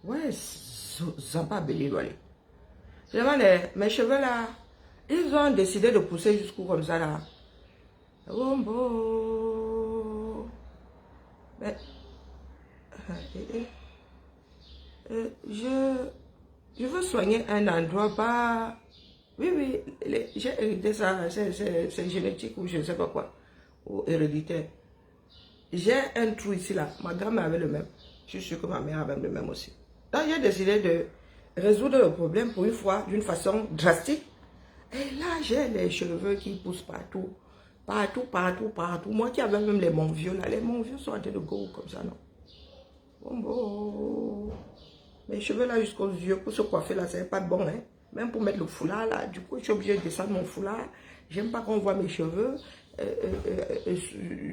Ouais, ça pas béni aller. Mes cheveux là, ils ont décidé de pousser jusqu'où comme ça là. Oh, bon. Mais, je veux soigner un endroit, pas... Oui, oui, j'ai hérité ça, c'est génétique ou je ne sais pas quoi, ou héréditaire. J'ai un trou ici là, ma grand-mère avait le même. Je suis sûre que ma mère avait le même aussi. Donc j'ai décidé de résoudre le problème pour une fois, d'une façon drastique. Et là, j'ai les cheveux qui poussent partout. Partout, partout, partout. Moi qui avais même les monvieux là, les monvieux sont en train de go comme ça, non? Bon, bon. Mes cheveux là jusqu'aux yeux, pour se coiffer là, c'est pas bon, hein. Même pour mettre le foulard là, du coup, je suis obligée de descendre mon foulard. J'aime pas qu'on voit mes cheveux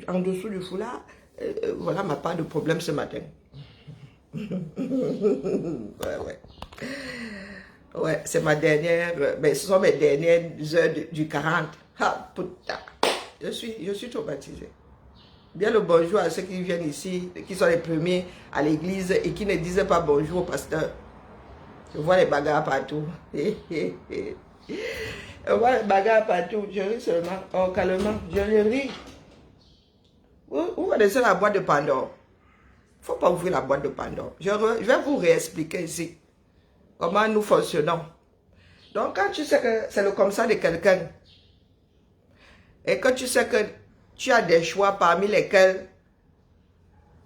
en dessous du foulard. Voilà ma part de problème ce matin. Ouais, ouais. Ouais, c'est ma dernière, mais ce sont mes dernières heures du 40. Ah, putain. Je suis traumatisée. Bien le bonjour à ceux qui viennent ici, qui sont les premiers à l'église et qui ne disent pas bonjour au pasteur. Je vois les bagarres partout. Je vois les bagarres partout. Je ris seulement. Oh, calmement. Je le ris. Vous connaissez la boîte de Pandore? Il ne faut pas ouvrir la boîte de Pandore. Je vais vous réexpliquer ici comment nous fonctionnons. Donc, quand tu sais que c'est le comme ça de quelqu'un et que tu sais que tu as des choix parmi lesquels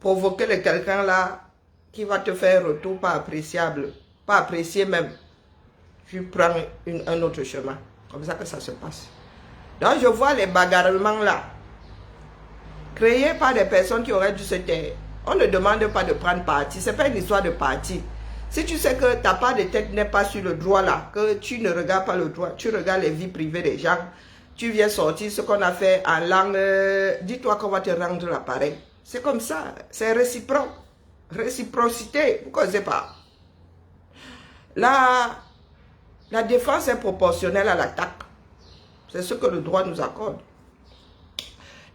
provoquer le quelqu'un là qui va te faire un retour pas appréciable, pas apprécié même, tu prends un autre chemin. Comme ça que ça se passe. Donc, je vois les bagarrements là, créés par des personnes qui auraient dû se taire. On ne demande pas de prendre parti. Ce n'est pas une histoire de parti. Si tu sais que ta part de tête n'est pas sur le droit là, que tu ne regardes pas le droit, tu regardes les vies privées des gens, tu viens sortir ce qu'on a fait en langue, dis-toi qu'on va te rendre l'appareil. C'est comme ça, c'est réciproque. Réciprocité, vous ne connaissez pas. La défense est proportionnelle à l'attaque. C'est ce que le droit nous accorde.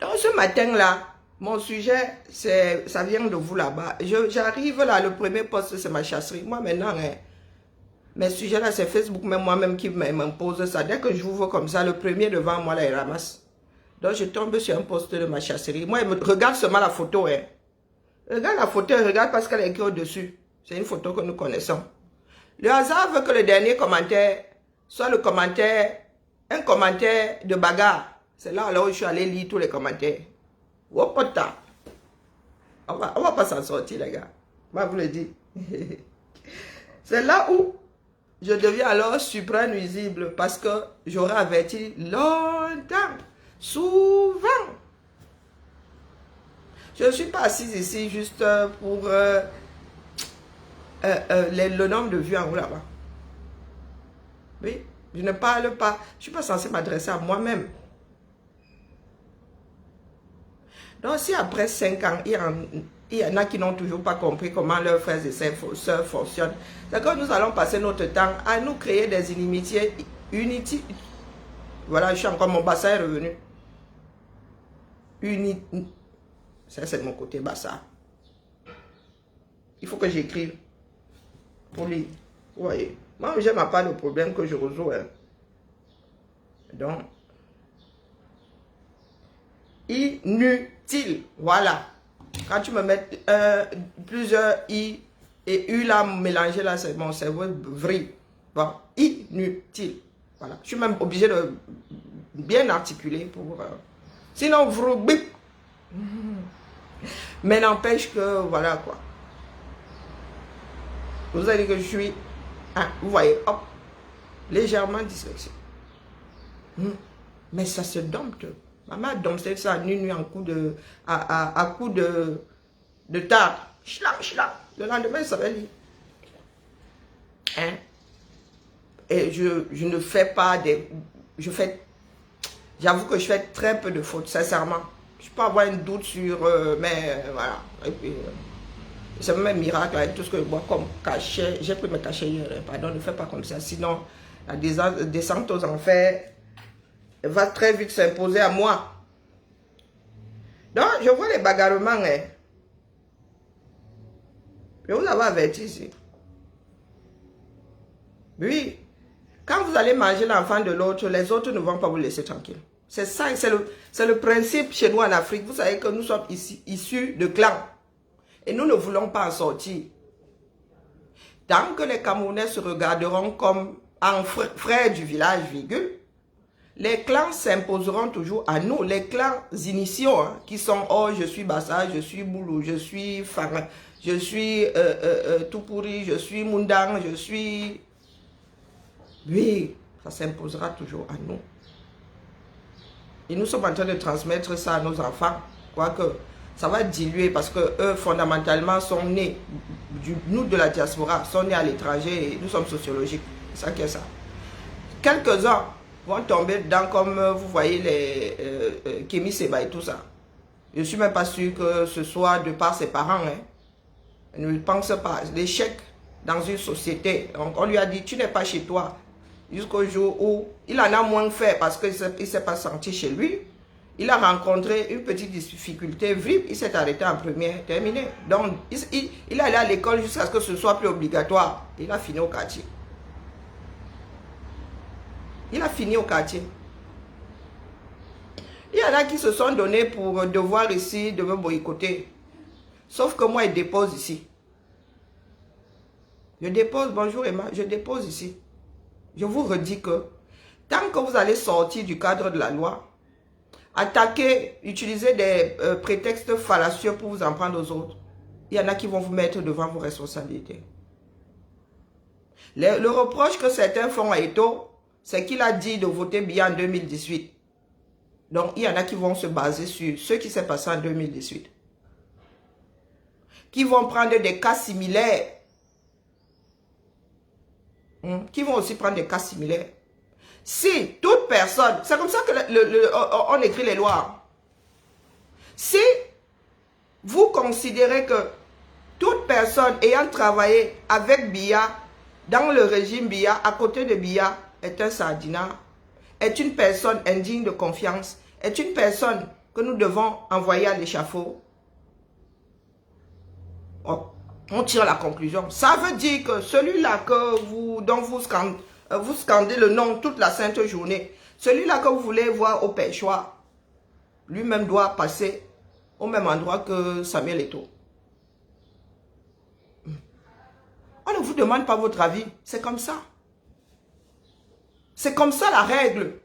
Donc ce matin-là, mon sujet, ça vient de vous là-bas. J'arrive là, le premier poste, c'est ma chasserie. Moi maintenant, mes sujets là, c'est Facebook, même moi-même qui m'impose ça. Dès que j'ouvre comme ça, le premier devant moi là, il ramasse. Donc je tombe sur un poste de ma chasserie. Moi, regarde seulement la photo. Regarde la photo, regarde parce qu'elle est écrite au-dessus. C'est une photo que nous connaissons. Le hasard veut que le dernier commentaire soit le commentaire, un commentaire de bagarre. C'est là où je suis allé lire tous les commentaires. Wopota. On va pas s'en sortir, les gars. Moi, vous le dis. C'est là où je deviens alors suprême nuisible parce que j'aurais averti longtemps, souvent. Je ne suis pas assise ici juste pour le nombre de vues en haut là-bas. Oui, je ne parle pas. Je ne suis pas censée m'adresser à moi-même. Donc, si après 5 ans, il y en a qui n'ont toujours pas compris comment leurs frères et sœurs fonctionnent, c'est que nous allons passer notre temps à nous créer des inimitiés inutiles. Voilà, je suis encore, mon bassin est revenu. Ça, c'est de mon côté bassin. Il faut que j'écrive pour lire. Vous voyez, moi, j'ai ma part de problème que je résous. Donc, inutile. Voilà. Quand tu me mets plusieurs i et u là mélangé là, c'est mon cerveau vrille. Bon, inutile. Voilà. Je suis même obligé de bien articuler pour. Sinon, vous bip. Mais n'empêche que voilà quoi. Vous allez dire que je suis, vous voyez, hop, légèrement dyslexique. Mais ça se dompte. Maman domptait ça nuit en coup de, à coup de tard. Schlang. Le lendemain, ça va lire. Hein? Et je ne fais pas des... J'avoue que je fais très peu de fautes, sincèrement. Je peux avoir un doute sur... mais voilà. Et puis... c'est même un miracle avec tout ce que je vois comme cachet. J'ai pris mes cachets hier. Pardon, ne fais pas comme ça. Sinon, la descente aux enfers va très vite s'imposer à moi. Donc, je vois les bagarrements. Je vous avais averti ici. Oui. Quand vous allez manger l'enfant de l'autre, les autres ne vont pas vous laisser tranquille. C'est ça, c'est le principe chez nous en Afrique. Vous savez que nous sommes issus de clans. Et nous ne voulons pas en sortir. Tant que les Camerounais se regarderont comme en frères du village, virgule, les clans s'imposeront toujours à nous. Les clans initiaux, hein, qui sont « Oh, je suis Bassa, je suis Boulou, je suis Fara, je suis Toupouri, je suis Mundang, je suis... » Oui, ça s'imposera toujours à nous. Et nous sommes en train de transmettre ça à nos enfants. Quoique, ça va diluer parce que eux, fondamentalement, sont nés, nous de la diaspora, sont nés à l'étranger et nous sommes sociologiques. C'est ça qui est ça. Quelques-uns vont tomber dedans comme vous voyez les Kémy Seba et tout ça. Je ne suis même pas sûr que ce soit de par ses parents. Hein. Je ne pense pas. L'échec dans une société, on lui a dit, tu n'es pas chez toi. Jusqu'au jour où il en a moins fait parce qu'il ne s'est pas senti chez lui. Il a rencontré une petite difficulté, il s'est arrêté en première, terminé. Donc, il est allé à l'école jusqu'à ce que ce soit plus obligatoire. Il a fini au quartier. Il a fini au quartier. Il y en a qui se sont donnés pour devoir ici de me boycotter. Sauf que moi, je dépose ici. Je dépose, bonjour Emma, je dépose ici. Je vous redis que tant que vous allez sortir du cadre de la loi, attaquer, utiliser des prétextes fallacieux pour vous en prendre aux autres, il y en a qui vont vous mettre devant vos responsabilités. Le reproche que certains font à Eto'o, c'est qu'il a dit de voter bien en 2018. Donc, il y en a qui vont se baser sur ce qui s'est passé en 2018. Qui vont prendre des cas similaires. Qui vont aussi prendre des cas similaires. Si toute personne, c'est comme ça que on écrit les lois. Si vous considérez que toute personne ayant travaillé avec Biya, dans le régime Biya, à côté de Biya, est un sardinat, est une personne indigne de confiance, est une personne que nous devons envoyer à l'échafaud, on tire la conclusion. Ça veut dire que celui-là dont vous scandez le nom toute la sainte journée, celui-là que vous voulez voir au pêchoir, lui-même doit passer au même endroit que Samuel Eto'o. On ne vous demande pas votre avis, c'est comme ça. C'est comme ça la règle.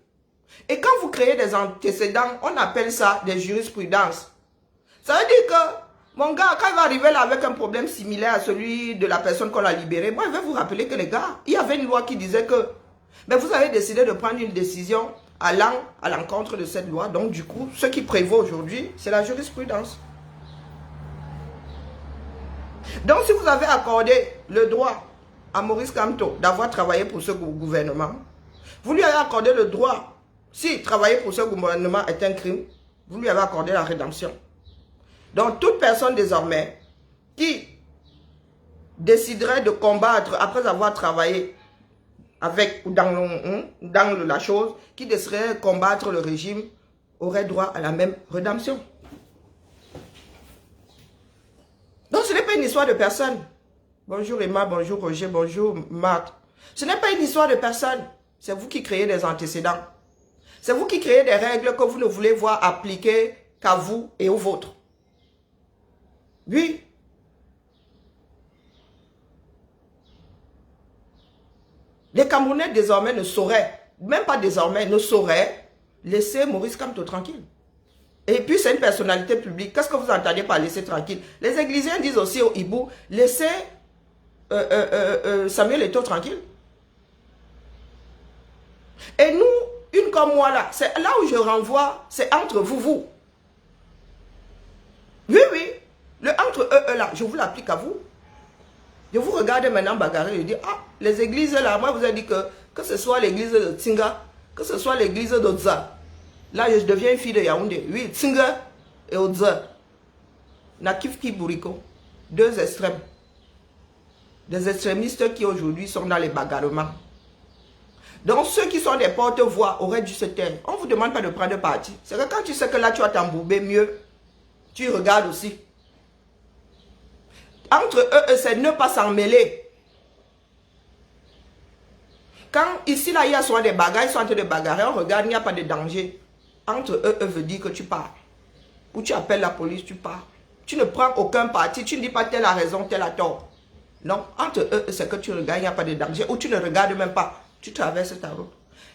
Et quand vous créez des antécédents, on appelle ça des jurisprudences. Ça veut dire que, mon gars, quand il va arriver là avec un problème similaire à celui de la personne qu'on a libérée, moi, je vais vous rappeler que les gars, il y avait une loi qui disait que, mais vous avez décidé de prendre une décision allant à l'encontre de cette loi. Donc, du coup, ce qui prévaut aujourd'hui, c'est la jurisprudence. Donc, si vous avez accordé le droit à Maurice Kamto d'avoir travaillé pour ce gouvernement, vous lui avez accordé le droit, si travailler pour ce gouvernement est un crime, vous lui avez accordé la rédemption. Donc, toute personne désormais qui déciderait de combattre après avoir travaillé avec ou dans la chose, qui déciderait de combattre le régime, aurait droit à la même rédemption. Donc, ce n'est pas une histoire de personne. Bonjour Emma, bonjour Roger, bonjour Marc. Ce n'est pas une histoire de personne. C'est vous qui créez des antécédents. C'est vous qui créez des règles que vous ne voulez voir appliquées qu'à vous et aux vôtres. Oui. Les Camerounais désormais ne sauraient, même pas désormais, ne sauraient laisser Maurice Kamto tranquille. Et puis c'est une personnalité publique. Qu'est-ce que vous entendez par laisser tranquille? Les Églisiens disent aussi au Hibou, laissez Samuel Eto'o tranquille. Et nous, une comme moi là, c'est là où je renvoie, c'est entre vous. Oui, oui. Le entre eux là, je vous l'applique à vous. Je vous regarde maintenant bagarrer et je dis, ah, les églises là, moi vous ai dit que ce soit l'église de Tsinga, que ce soit l'église d'Odza. Là, je deviens une fille de Yaoundé. Oui, Tsinga et Odza. Nakif Kiburiko. Deux extrêmes. Des extrémistes qui aujourd'hui sont dans les bagarrements. Donc ceux qui sont des porte-voix auraient dû se taire. On ne vous demande pas de prendre parti. C'est que quand tu sais que là tu vas t'embouber mieux, tu regardes aussi. Entre eux, c'est ne pas s'en mêler. Quand ici, là, il y a souvent des bagarres, ils sont en train de bagarrer, on regarde, il n'y a pas de danger. Entre eux, eux veut dire que tu pars. Ou tu appelles la police, tu pars. Tu ne prends aucun parti, tu ne dis pas telle a raison, telle a tort. Non, entre eux, c'est que tu regardes, il n'y a pas de danger. Ou tu ne regardes même pas, tu traverses ta route.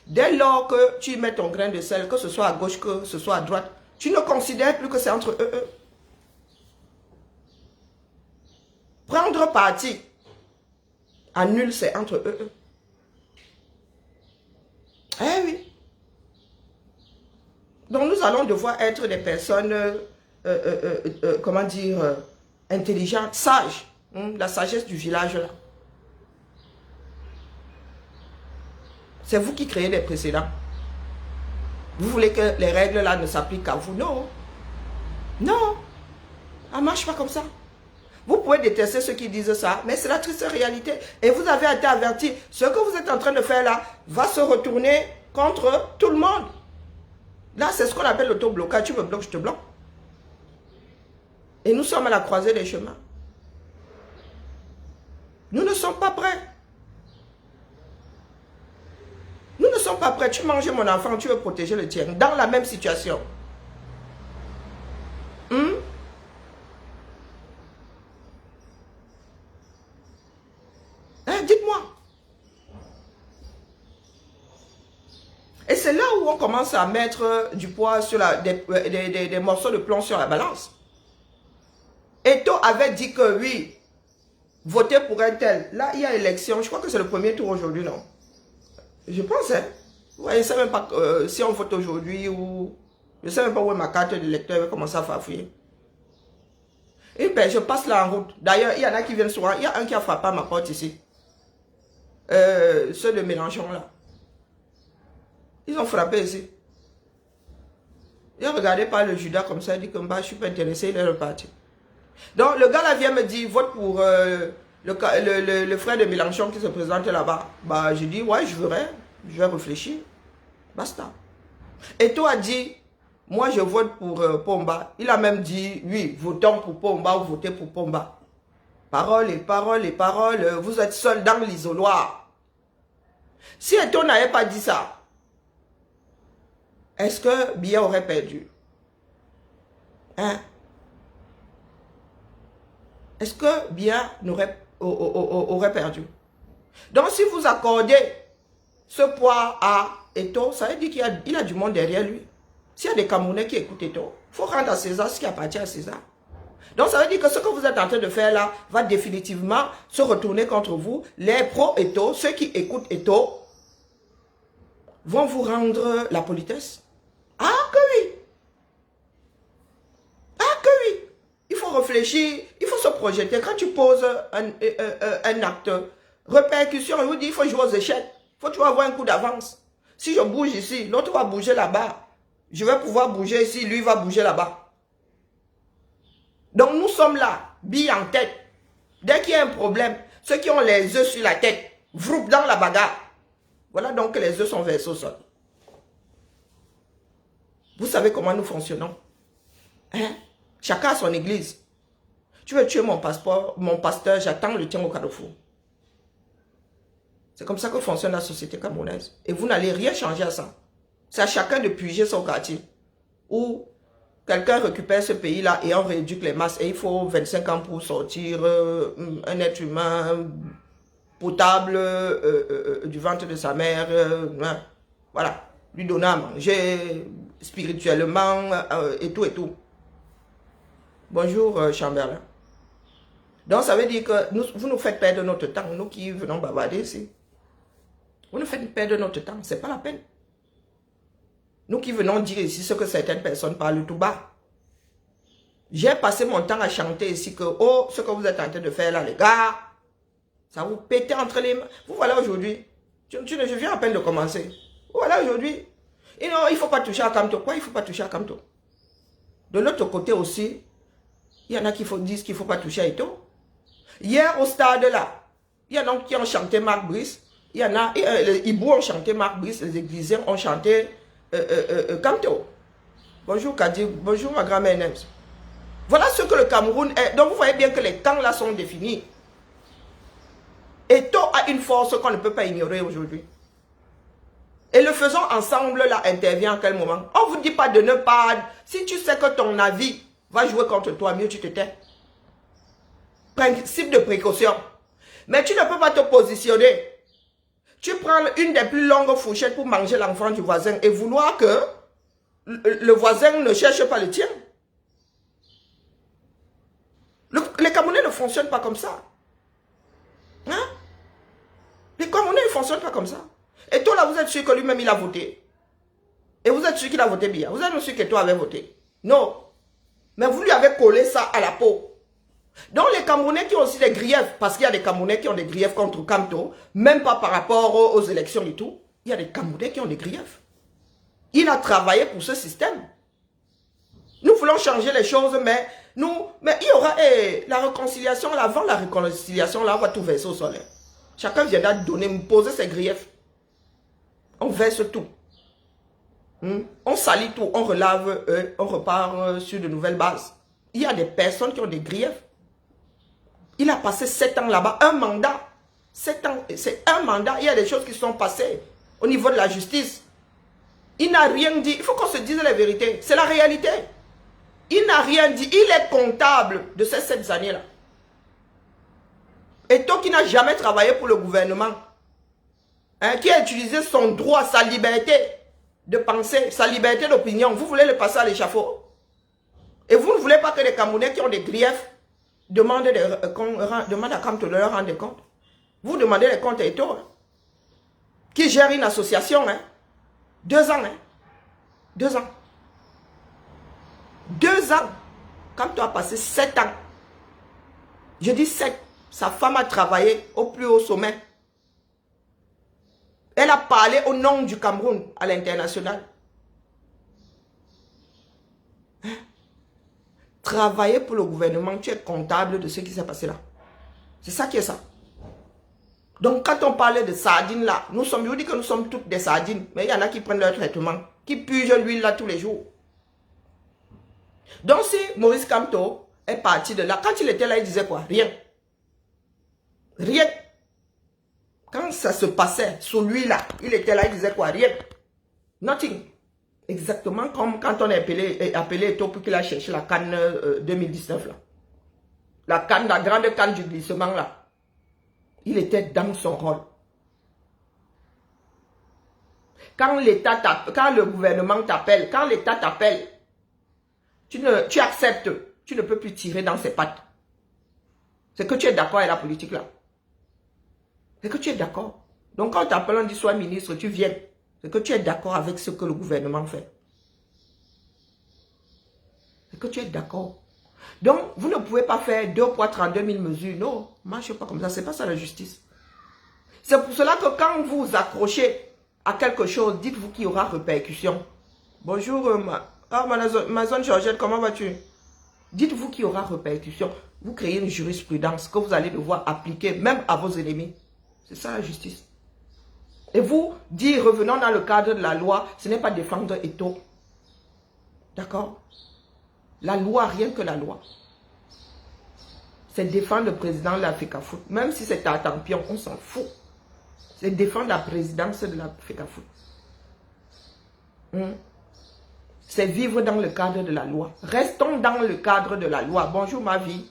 Dès lors que tu mets ton grain de sel, que ce soit à gauche, que ce soit à droite, tu ne considères plus que c'est entre eux. Prendre parti à nul, c'est entre eux. Eh oui. Donc nous allons devoir être des personnes, comment dire, intelligentes, sages. La sagesse du village là. C'est vous qui créez les précédents. Vous voulez que les règles là ne s'appliquent qu'à vous? Non. Non. Ça ne marche pas comme ça. Vous pouvez détester ceux qui disent ça, mais c'est la triste réalité. Et vous avez été averti. Ce que vous êtes en train de faire là va se retourner contre tout le monde. Là, c'est ce qu'on appelle l'autoblocage. Tu me bloques, je te bloque. Et nous sommes à la croisée des chemins. Nous ne sommes pas prêts. Nous ne sommes pas prêts. Tu manges mon enfant, tu veux protéger le tien. Dans la même situation. Dites-moi. Et c'est là où on commence à mettre du poids sur des morceaux de plomb sur la balance. Eto avait dit que oui, voter pour un tel. Là, il y a élection. Je crois que c'est le premier tour aujourd'hui, non? Je pense, hein. Ouais, je ne sais même pas si on vote aujourd'hui ou... Je ne sais même pas où est ma carte d'électeur va commencer à farfouiller. Et ben, je passe là en route. D'ailleurs, il y en a qui viennent souvent. Il y a un qui a frappé à ma porte ici. Ceux de Mélenchon, là. Ils ont frappé ici. Il a regardé par le Judas comme ça, il dit que bah, je ne suis pas intéressé, il est reparti. Donc, le gars là vient me dire, vote pour le frère de Mélenchon qui se présente là-bas. Bah, je dis, ouais, je vais réfléchir. Basta. Et toi a dit, moi je vote pour Pomba. Il a même dit, oui, votons pour Pomba ou votez pour Pomba. Paroles et paroles et paroles, vous êtes seul dans l'isoloir. Si Eto n'avait pas dit ça, est-ce que Biya aurait perdu? Hein? Est-ce que Biya aurait perdu? Donc si vous accordez ce poids à Eto, ça veut dire qu'il a du monde derrière lui. S'il y a des Camerounais qui écoutent Eto, il faut rendre à César ce qui appartient à César. Donc ça veut dire que ce que vous êtes en train de faire là va définitivement se retourner contre vous. Les pro-Eto, ceux qui écoutent Eto, vont vous rendre la politesse. Ah que oui! Ah que oui! Il faut réfléchir, il faut se projeter. Quand tu poses un acte, répercussion, je vous dis, il faut jouer aux échecs. Il faut toujours avoir un coup d'avance. Si je bouge ici, l'autre va bouger là-bas. Je vais pouvoir bouger ici, lui va bouger là-bas. Donc nous sommes là, billes en tête. Dès qu'il y a un problème, ceux qui ont les œufs sur la tête, vroup dans la bagarre. Voilà donc que les œufs sont versés au sol. Vous savez comment nous fonctionnons? Hein? Chacun a son église. Tu veux tuer mon pasteur, j'attends le tien au carrefour. C'est comme ça que fonctionne la société camerounaise. Et vous n'allez rien changer à ça. C'est à chacun de puiser son quartier. Ou quelqu'un récupère ce pays-là et on rééduque les masses. Et il faut 25 ans pour sortir un être humain potable du ventre de sa mère. Voilà. Lui donner à manger spirituellement et tout et tout. Bonjour Chamberlain. Donc ça veut dire que vous nous faites perdre notre temps, nous qui venons bavarder ici. Vous nous faites perdre notre temps, c'est pas la peine. Nous qui venons dire ici ce que certaines personnes parlent tout bas. J'ai passé mon temps à chanter ici que, oh, ce que vous êtes en train de faire là, les gars, ça vous pète entre les mains. Vous voilà aujourd'hui. Je viens à peine de commencer. Vous voilà aujourd'hui. Et non, il ne faut pas toucher à Kamto. Quoi, il ne faut pas toucher à Kamto? De l'autre côté aussi, il y en a qui disent qu'il ne faut pas toucher à Eto. Hier, au stade là, il y en a qui ont chanté Marc Brice. Il y en a, les Ibo ont chanté Marc Brice, les Églisiens ont chanté Kamto. Bonjour Kadi, bonjour ma grand-mère Nems. Voilà ce que le Cameroun est. Donc vous voyez bien que les camps là sont définis. Eto a une force qu'on ne peut pas ignorer aujourd'hui. faisons ensemble là intervient à quel moment? On ne vous dit pas de ne pas... Si tu sais que ton avis va jouer contre toi, mieux tu te tais. Principe de précaution. Mais tu ne peux pas te positionner. Tu prends une des plus longues fourchettes pour manger l'enfant du voisin et vouloir que le voisin ne cherche pas le tien. Les Camerounais ne fonctionnent pas comme ça. Hein? Les Camerounais ne fonctionnent pas comme ça. Et toi là, vous êtes sûr que lui-même il a voté. Et vous êtes sûr qu'il a voté bien. Vous êtes sûr que toi avait voté. Non. Mais vous lui avez collé ça à la peau. Donc les Camerounais qui ont aussi des griefs, parce qu'il y a des Camerounais qui ont des griefs contre Kamto, même pas par rapport aux élections et tout, il y a des Camerounais qui ont des griefs. Il a travaillé pour ce système. Nous voulons changer les choses, mais il y aura la réconciliation, avant la réconciliation, là, on va tout verser au soleil. Chacun viendra donner, me poser ses griefs. On verse tout. On salit tout, on relave, on repart sur de nouvelles bases. Il y a des personnes qui ont des griefs. Il a passé 7 ans là-bas, un mandat. 7 ans, c'est un mandat. Il y a des choses qui sont passées au niveau de la justice. Il n'a rien dit. Il faut qu'on se dise la vérité. C'est la réalité. Il n'a rien dit. Il est comptable de ces 7 années-là. Et toi qui n'as jamais travaillé pour le gouvernement, qui a utilisé son droit, sa liberté de penser, sa liberté d'opinion, vous voulez le passer à l'échafaud. Et vous ne voulez pas que les Camerounais qui ont des griefs demandent à Kamto de leur rendre compte. Vous demandez les comptes et tout. Qui gère une association. 2 ans. 2 ans. 2 ans. Kamto a passé 7 ans. Je dis 7. Sa femme a travaillé au plus haut sommet. Elle a parlé au nom du Cameroun à l'international. Travailler pour le gouvernement, tu es comptable de ce qui s'est passé là. C'est ça qui est ça. Donc quand on parlait de sardines là, je vous dis que nous sommes toutes des sardines, mais il y en a qui prennent leur traitement, qui pugent l'huile là tous les jours. Donc si Maurice Kamto est parti de là, quand il était là, il disait quoi? Rien. Rien. Quand ça se passait sur lui là, il était là, il disait quoi? Rien. Nothing. Exactement comme quand on est appelé Eto pour qu'il a cherché la canne 2019 là. La canne, la grande canne du glissement là. Il était dans son rôle. Quand le gouvernement t'appelle, quand l'État t'appelle, tu acceptes, tu ne peux plus tirer dans ses pattes. C'est que tu es d'accord avec la politique là. C'est que tu es d'accord. Donc quand on t'appelle, on dit sois ministre, tu viens. C'est que tu es d'accord avec ce que le gouvernement fait. C'est que tu es d'accord. Donc, vous ne pouvez pas faire 2 poids 32 000 mesures. Non, marche pas comme ça. C'est pas ça la justice. C'est pour cela que quand vous vous accrochez à quelque chose, dites-vous qu'il y aura répercussion. Bonjour, ma zone Georgette, comment vas-tu? Dites-vous qu'il y aura répercussion. Vous créez une jurisprudence que vous allez devoir appliquer même à vos ennemis. C'est ça la justice. Et vous dire revenons dans le cadre de la loi, ce n'est pas défendre Eto. D'accord? La loi, rien que la loi. C'est défendre le président de l'Africa Foot. Même si c'est à Tampion, on s'en fout. C'est défendre la présidence de l'Africa Foot. C'est vivre dans le cadre de la loi. Restons dans le cadre de la loi. Bonjour ma vie.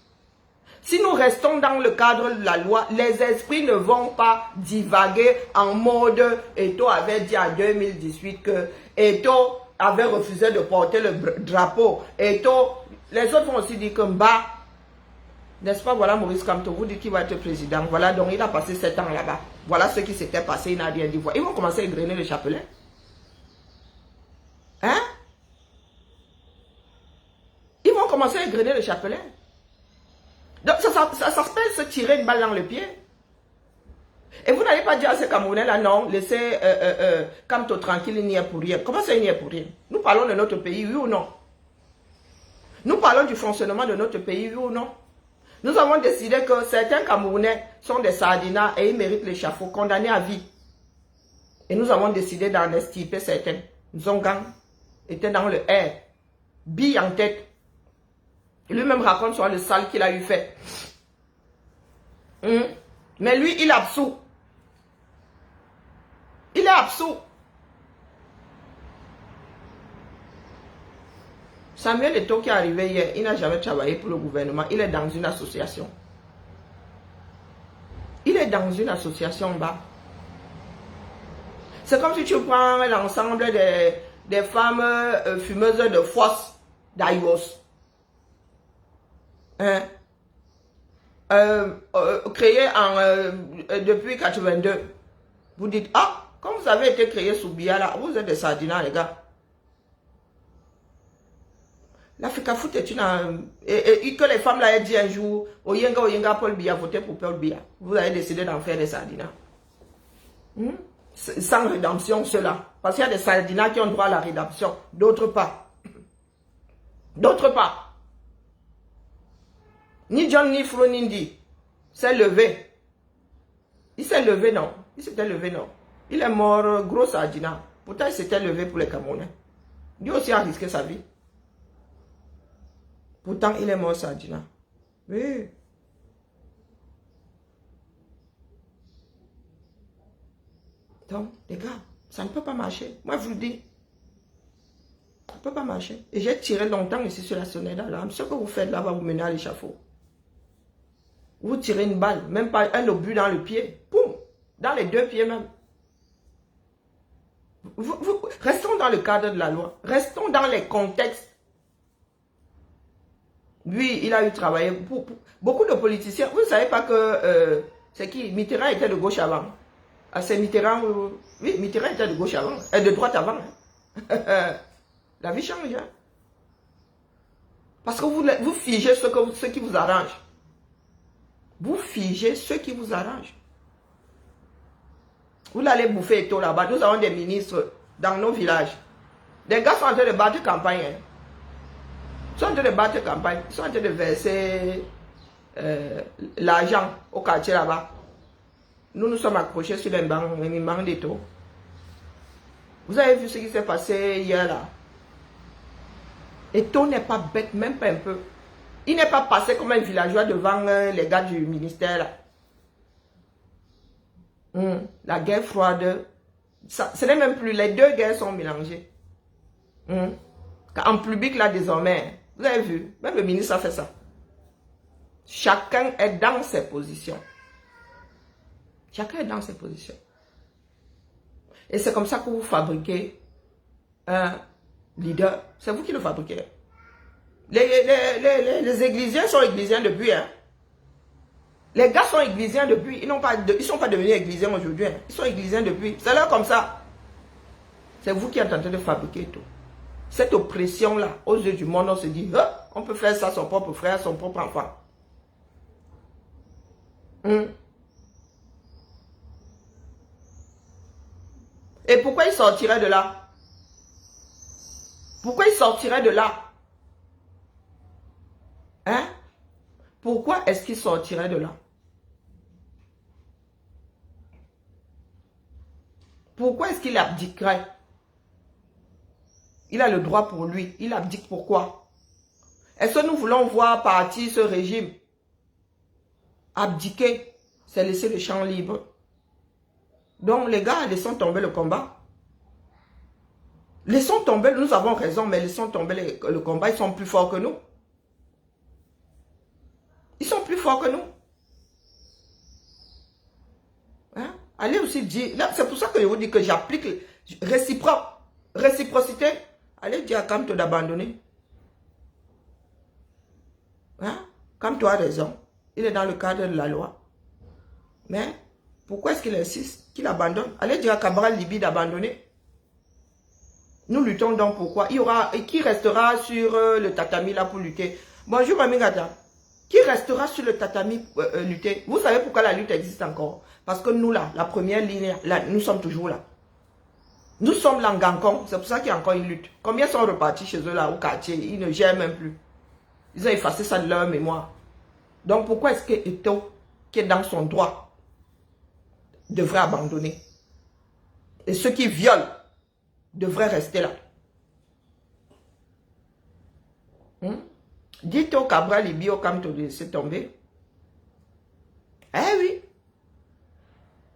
Si nous restons dans le cadre de la loi, les esprits ne vont pas divaguer en mode Eto avait dit en 2018 que Eto avait refusé de porter le drapeau. Eto, les autres vont aussi dire que Mba, n'est-ce pas, voilà Maurice Kamto, vous dites qu'il va être président. Voilà, donc il a passé 7 ans là-bas. Voilà ce qui s'était passé, il n'a rien dit. Ils vont commencer à égrener le chapelet. Hein? Ils vont commencer à égrener le chapelet. Donc ça s'appelle se tirer une balle dans le pied. Et vous n'allez pas dire à ces Camerounais là, non, laissez Kamto tranquille, il n'y est pour rien. Comment ça, il n'y est pour rien? Nous parlons de notre pays, oui ou non? Nous parlons du fonctionnement de notre pays, oui ou non? Nous avons décidé que certains Camerounais sont des sardinats et ils méritent l'échafaud, condamnés à vie. Et nous avons décidé d'en extirper certains. Zongang était dans le air, bille en tête. Lui-même raconte sur le sale qu'il a eu fait. Mais lui, il est absous. Il est absous. Samuel Eto'o qui est arrivé hier, il n'a jamais travaillé pour le gouvernement. Il est dans une association. Il est dans une association bas. C'est comme si tu prends l'ensemble des femmes fumeuses de force d'Aïos. Hein? Créées depuis 82. Vous dites, ah, comme vous avez été créé sous Biya là, vous êtes des sardinats les gars. L'Africa Foot est une... Et que les femmes là aient dit un jour, Oyenga, Paul Biya, votez pour Paul Biya. Vous avez décidé d'en faire des sardinats. Sans rédemption, cela. Parce qu'il y a des sardinats qui ont droit à la rédemption. D'autres pas. D'autres pas. Ni John ni Flo Nindi s'est levé. Il s'est levé, non. Il s'était levé, non. Il est mort, gros sardinat. Pourtant, il s'était levé pour les Camerounais. Lui aussi a risqué sa vie. Pourtant, il est mort sardinat. Oui. Donc, les gars, ça ne peut pas marcher. Moi, je vous le dis. Ça ne peut pas marcher. Et j'ai tiré longtemps ici sur la sonnette d'alarme. Ce que vous faites là va vous mener à l'échafaud. Vous tirez une balle, même pas un obus dans le pied. Poum! Dans les deux pieds même. Restons dans le cadre de la loi. Restons dans les contextes. Lui, il a eu travaillé. Beaucoup de politiciens. Vous ne savez pas que... c'est qui? Mitterrand était de gauche avant. Ah, c'est Mitterrand... oui, Mitterrand était de gauche avant. Et de droite avant. La vie change. Hein? Parce que vous figez ce qui vous arrange. Vous figez ce qui vous arrange. Vous allez bouffer et tout là-bas. Nous avons des ministres dans nos villages. Des gars sont en train de battre campagne. Hein. Ils sont en train de battre campagne. Ils sont en train de verser l'argent au quartier là-bas. Nous nous sommes accrochés sur les bancs des taux. Vous avez vu ce qui s'est passé hier là. Eto'o n'est pas bête, même pas un peu. Il n'est pas passé comme un villageois devant les gars du ministère là. La guerre froide, ce n'est même plus, les deux guerres sont mélangées. En public là désormais, vous avez vu, même le ministre a fait ça. Chacun est dans ses positions. Chacun est dans ses positions. Et c'est comme ça que vous fabriquez un leader. C'est vous qui le fabriquez. Les églisiens sont églisiens depuis. Hein. Les gars sont églisiens depuis. Ils ne sont pas devenus églisiens aujourd'hui. Hein. Ils sont églisiens depuis. C'est là comme ça. C'est vous qui êtes en train de fabriquer tout. Cette oppression-là, aux yeux du monde, on se dit, oh, on peut faire ça à son propre frère, son propre enfant. Et pourquoi il sortirait de là? Pourquoi il sortirait de là? Hein? Pourquoi est-ce qu'il sortirait de là? Pourquoi est-ce qu'il abdiquerait? Il a le droit pour lui. Il abdique pourquoi? Est-ce que nous voulons voir partir ce régime? Abdiquer, c'est laisser le champ libre. Donc les gars, laissons tomber le combat. Laissons tomber, nous avons raison, mais laissons tomber le combat. Ils sont plus forts que nous. Ils sont plus forts que nous. Hein? Allez aussi dire, c'est pour ça que je vous dis que j'applique réciprocité. Allez dire à Kamto d'abandonner. Hein? Kamto a raison. Il est dans le cadre de la loi. Mais pourquoi est-ce qu'il insiste qu'il abandonne? Allez dire à Cabral Libi d'abandonner. Nous luttons donc pourquoi? Il y aura, qui restera sur le tatami là pour lutter? Bonjour Mamingata. Qui restera sur le tatami lutter? Vous savez pourquoi la lutte existe encore? Parce que nous là, la première ligne, là, nous sommes toujours là. Nous sommes là en Gankong, c'est pour ça qu'il y a encore une lutte. Combien sont repartis chez eux là au quartier? Ils ne gèrent même plus. Ils ont effacé ça de leur mémoire. Donc pourquoi est-ce que Eto'o, qui est dans son droit, devrait abandonner? Et ceux qui violent devraient rester là. Dites au Cabral Libi au Kamto de laisser tomber. Eh oui.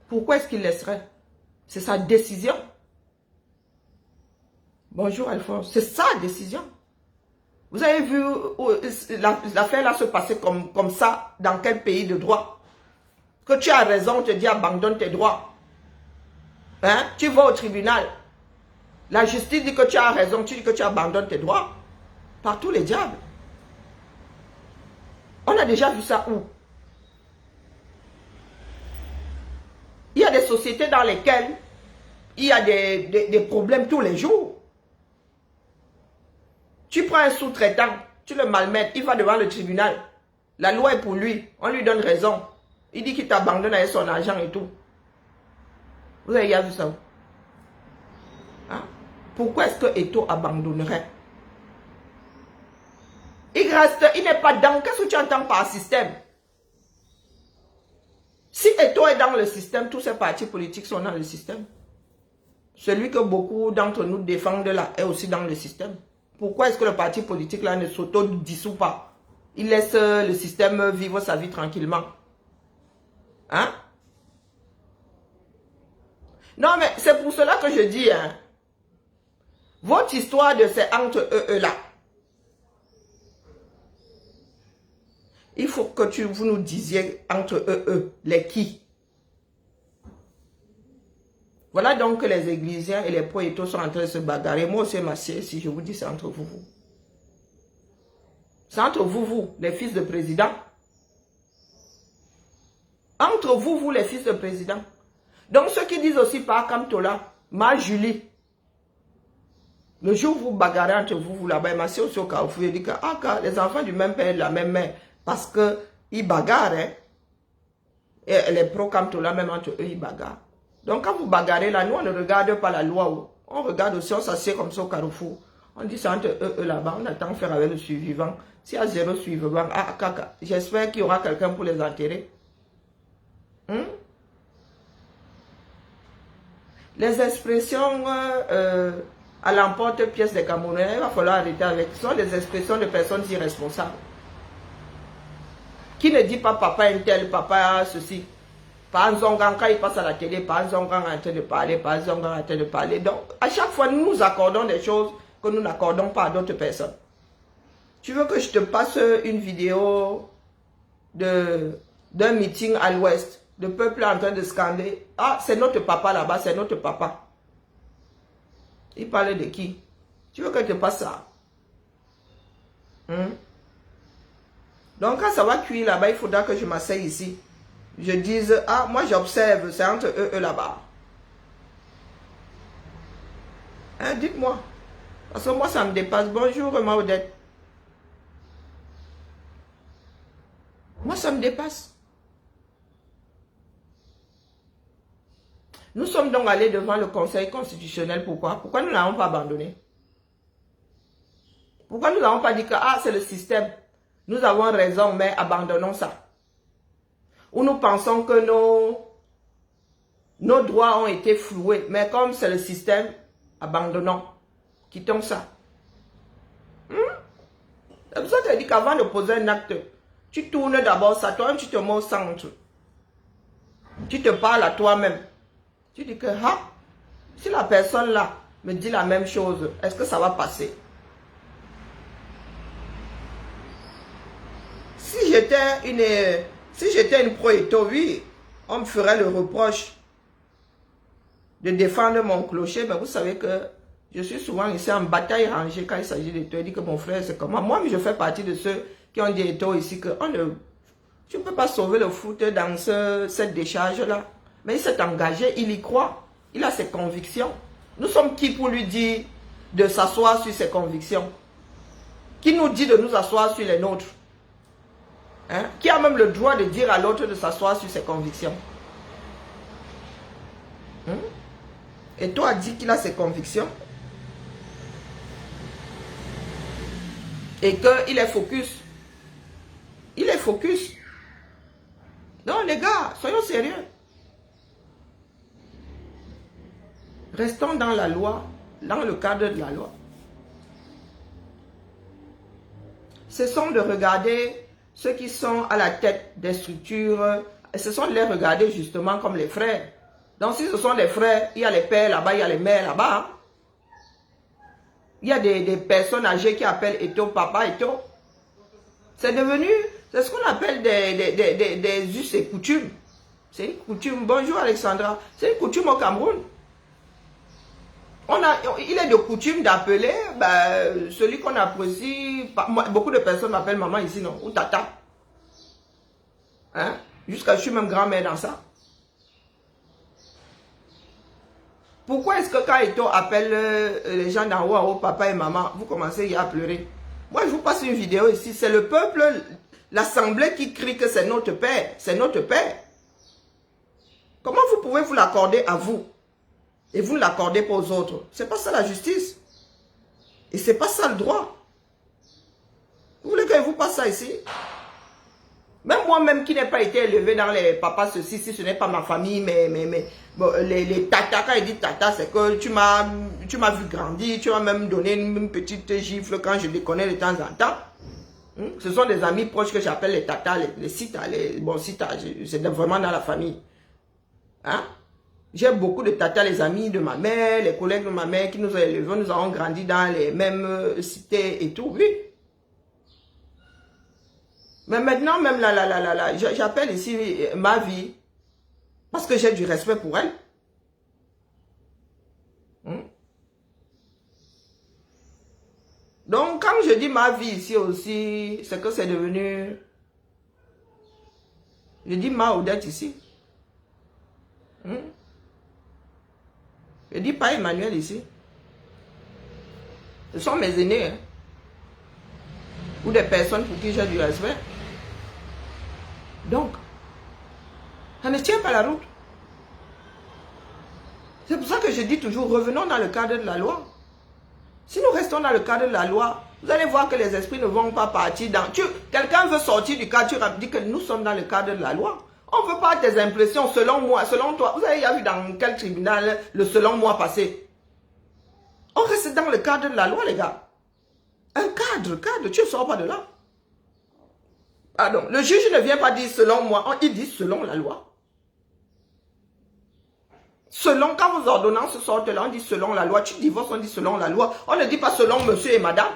Pourquoi est-ce qu'il laisserait? C'est sa décision. Bonjour Alphonse. C'est sa décision. Vous avez vu l'affaire là se passer comme ça dans quel pays de droit? Que tu as raison, on te dit abandonne tes droits. Hein? Tu vas au tribunal. La justice dit que tu as raison, tu dis que tu abandonnes tes droits. Par tous les diables. On a déjà vu ça où? Il y a des sociétés dans lesquelles il y a des problèmes tous les jours. Tu prends un sous-traitant, tu le malmets, il va devant le tribunal. La loi est pour lui, on lui donne raison. Il dit qu'il t'abandonne avec son argent et tout. Vous avez déjà vu ça? Hein? Pourquoi est-ce que Eto'o abandonnerait? Il reste, il n'est pas dans. Qu'est-ce que tu entends par système? Si Eto'o est dans le système, tous ces partis politiques sont dans le système. Celui que beaucoup d'entre nous défendent là est aussi dans le système. Pourquoi est-ce que le parti politique là ne s'auto-dissout pas? Il laisse le système vivre sa vie tranquillement. Hein? Non, mais c'est pour cela que je dis, hein, votre histoire de ces entre eux là, il faut que vous nous disiez entre eux, les qui. Voilà donc que les Églisiens et les pro-Eto'o sont en train de se bagarrer. Moi aussi, ma sœur, si je vous dis, c'est entre vous. C'est entre vous, les fils de président. Entre vous, les fils de président. Donc, ceux qui disent aussi par Kamtola, ma Julie, le jour où vous bagarrez entre vous là-bas, ma sœur aussi au Carrefour, il dit que les enfants du même père, de la même mère, parce qu'ils bagarrent, hein, et les pro-Kamtola, même entre eux, ils bagarrent. Donc, quand vous bagarrez là, nous, on ne regarde pas la loi. On regarde aussi, on s'assied comme ça au Carrefour. On dit c'est entre eux là-bas, on attend de faire avec le survivant. S'il y a 0 survivant, j'espère qu'il y aura quelqu'un pour les enterrer. Les expressions à l'emporte-pièce des Camerounais, il va falloir arrêter avec. Ce sont des expressions de personnes irresponsables. Qui ne dit pas papa un tel, papa ceci. Par Zongan, quand il passe à la télé, par Zongan en train de parler, par Zongan en train de parler. Donc, à chaque fois, nous nous accordons des choses que nous n'accordons pas à d'autres personnes. Tu veux que je te passe une vidéo d'un meeting à l'ouest, le peuple est en train de scander. Ah, c'est notre papa là-bas, c'est notre papa. Il parlait de qui? Tu veux que je te passe ça? Donc, quand ça va cuire là-bas, il faudra que je m'asseye ici. Je dise, ah, moi j'observe, c'est entre eux là-bas. Hein, dites-moi. Parce que moi, ça me dépasse. Bonjour, ma Odette. Moi, ça me dépasse. Nous sommes donc allés devant le Conseil constitutionnel. Pourquoi? Pourquoi nous n'avons pas abandonné? Pourquoi nous n'avons pas dit que, ah, c'est le système. Nous avons raison, mais abandonnons ça. Où nous pensons que nos droits ont été floués. Mais comme c'est le système, abandonnons. Quittons ça. C'est pour ça que je dis qu'avant de poser un acte, tu tournes d'abord ça. Toi-même, tu te mets au centre. Tu te parles à toi-même. Tu dis que, ah, si la personne là me dit la même chose, est-ce que ça va passer? Si j'étais une pro-Eto'o, oui, on me ferait le reproche de défendre mon clocher. Mais vous savez que je suis souvent ici en bataille rangée quand il s'agit d'Eto'o. Il dit que mon frère, c'est comment. Moi, je fais partie de ceux qui ont dit Eto'o ici que tu ne peux pas sauver le foot dans cette décharge-là. Mais il s'est engagé, il y croit. Il a ses convictions. Nous sommes qui pour lui dire de s'asseoir sur ses convictions? Qui nous dit de nous asseoir sur les nôtres? Hein? Qui a même le droit de dire à l'autre de s'asseoir sur ses convictions? Et toi, a dit qu'il a ses convictions et qu'il est focus. Il est focus. Non, les gars, soyons sérieux. Restons dans la loi, dans le cadre de la loi. Cessons de regarder ceux qui sont à la tête des structures, cessons de les regarder justement comme les frères. Donc si ce sont les frères, il y a les pères là-bas, il y a les mères là-bas. Il y a des personnes âgées qui appellent Eto, papa Eto. C'est devenu, c'est ce qu'on appelle des us et coutumes. C'est une coutume. Bonjour Alexandra. C'est une coutume au Cameroun. Il est de coutume d'appeler celui qu'on apprécie. Beaucoup de personnes m'appellent maman ici, non? Ou tata. Hein? Jusqu'à je suis même grand-mère dans ça. Pourquoi est-ce que quand Eto appelle les gens d'en haut en haut, papa et maman, vous commencez à pleurer? Moi, je vous passe une vidéo ici. C'est le peuple, l'assemblée qui crie que c'est notre père. C'est notre père. Comment vous pouvez vous l'accorder à vous? Et vous ne l'accordez pas aux autres. C'est pas ça la justice. Et c'est pas ça le droit. Vous voulez que je vous passe ça ici? Même moi-même qui n'ai pas été élevé dans les papas, ceci, si ce n'est pas ma famille, mais bon, les tatas, quand il dit tata, c'est que tu m'as vu grandir, tu m'as même donné une petite gifle quand je déconnais de temps en temps. Ce sont des amis proches que j'appelle les tatas, les sitas, bon sitas, c'est vraiment dans la famille. Hein? J'ai beaucoup de tatas, les amis de ma mère, les collègues de ma mère qui nous ont élevés, nous avons grandi dans les mêmes cités et tout, oui. Mais maintenant, même là, j'appelle ici ma vie, parce que j'ai du respect pour elle. Donc, quand je dis ma vie ici aussi, c'est que c'est devenu... Je dis ma Odette ici. Je dis pas Emmanuel ici. Ce sont mes aînés. Hein. Ou des personnes pour qui j'ai du respect. Donc, ça ne tient pas la route. C'est pour ça que je dis toujours, revenons dans le cadre de la loi. Si nous restons dans le cadre de la loi, vous allez voir que les esprits ne vont pas partir dans... Quelqu'un veut sortir du cadre, tu dis que nous sommes dans le cadre de la loi. On ne veut pas tes impressions selon moi, selon toi. Vous avez vu dans quel tribunal le selon moi passé? On reste dans le cadre de la loi, les gars. Un cadre, tu ne sors pas de là. Pardon, le juge ne vient pas dire selon moi, il dit selon la loi. Selon, quand vos ordonnances sortent là, on dit selon la loi. Tu divorces, on dit selon la loi. On ne dit pas selon monsieur et madame.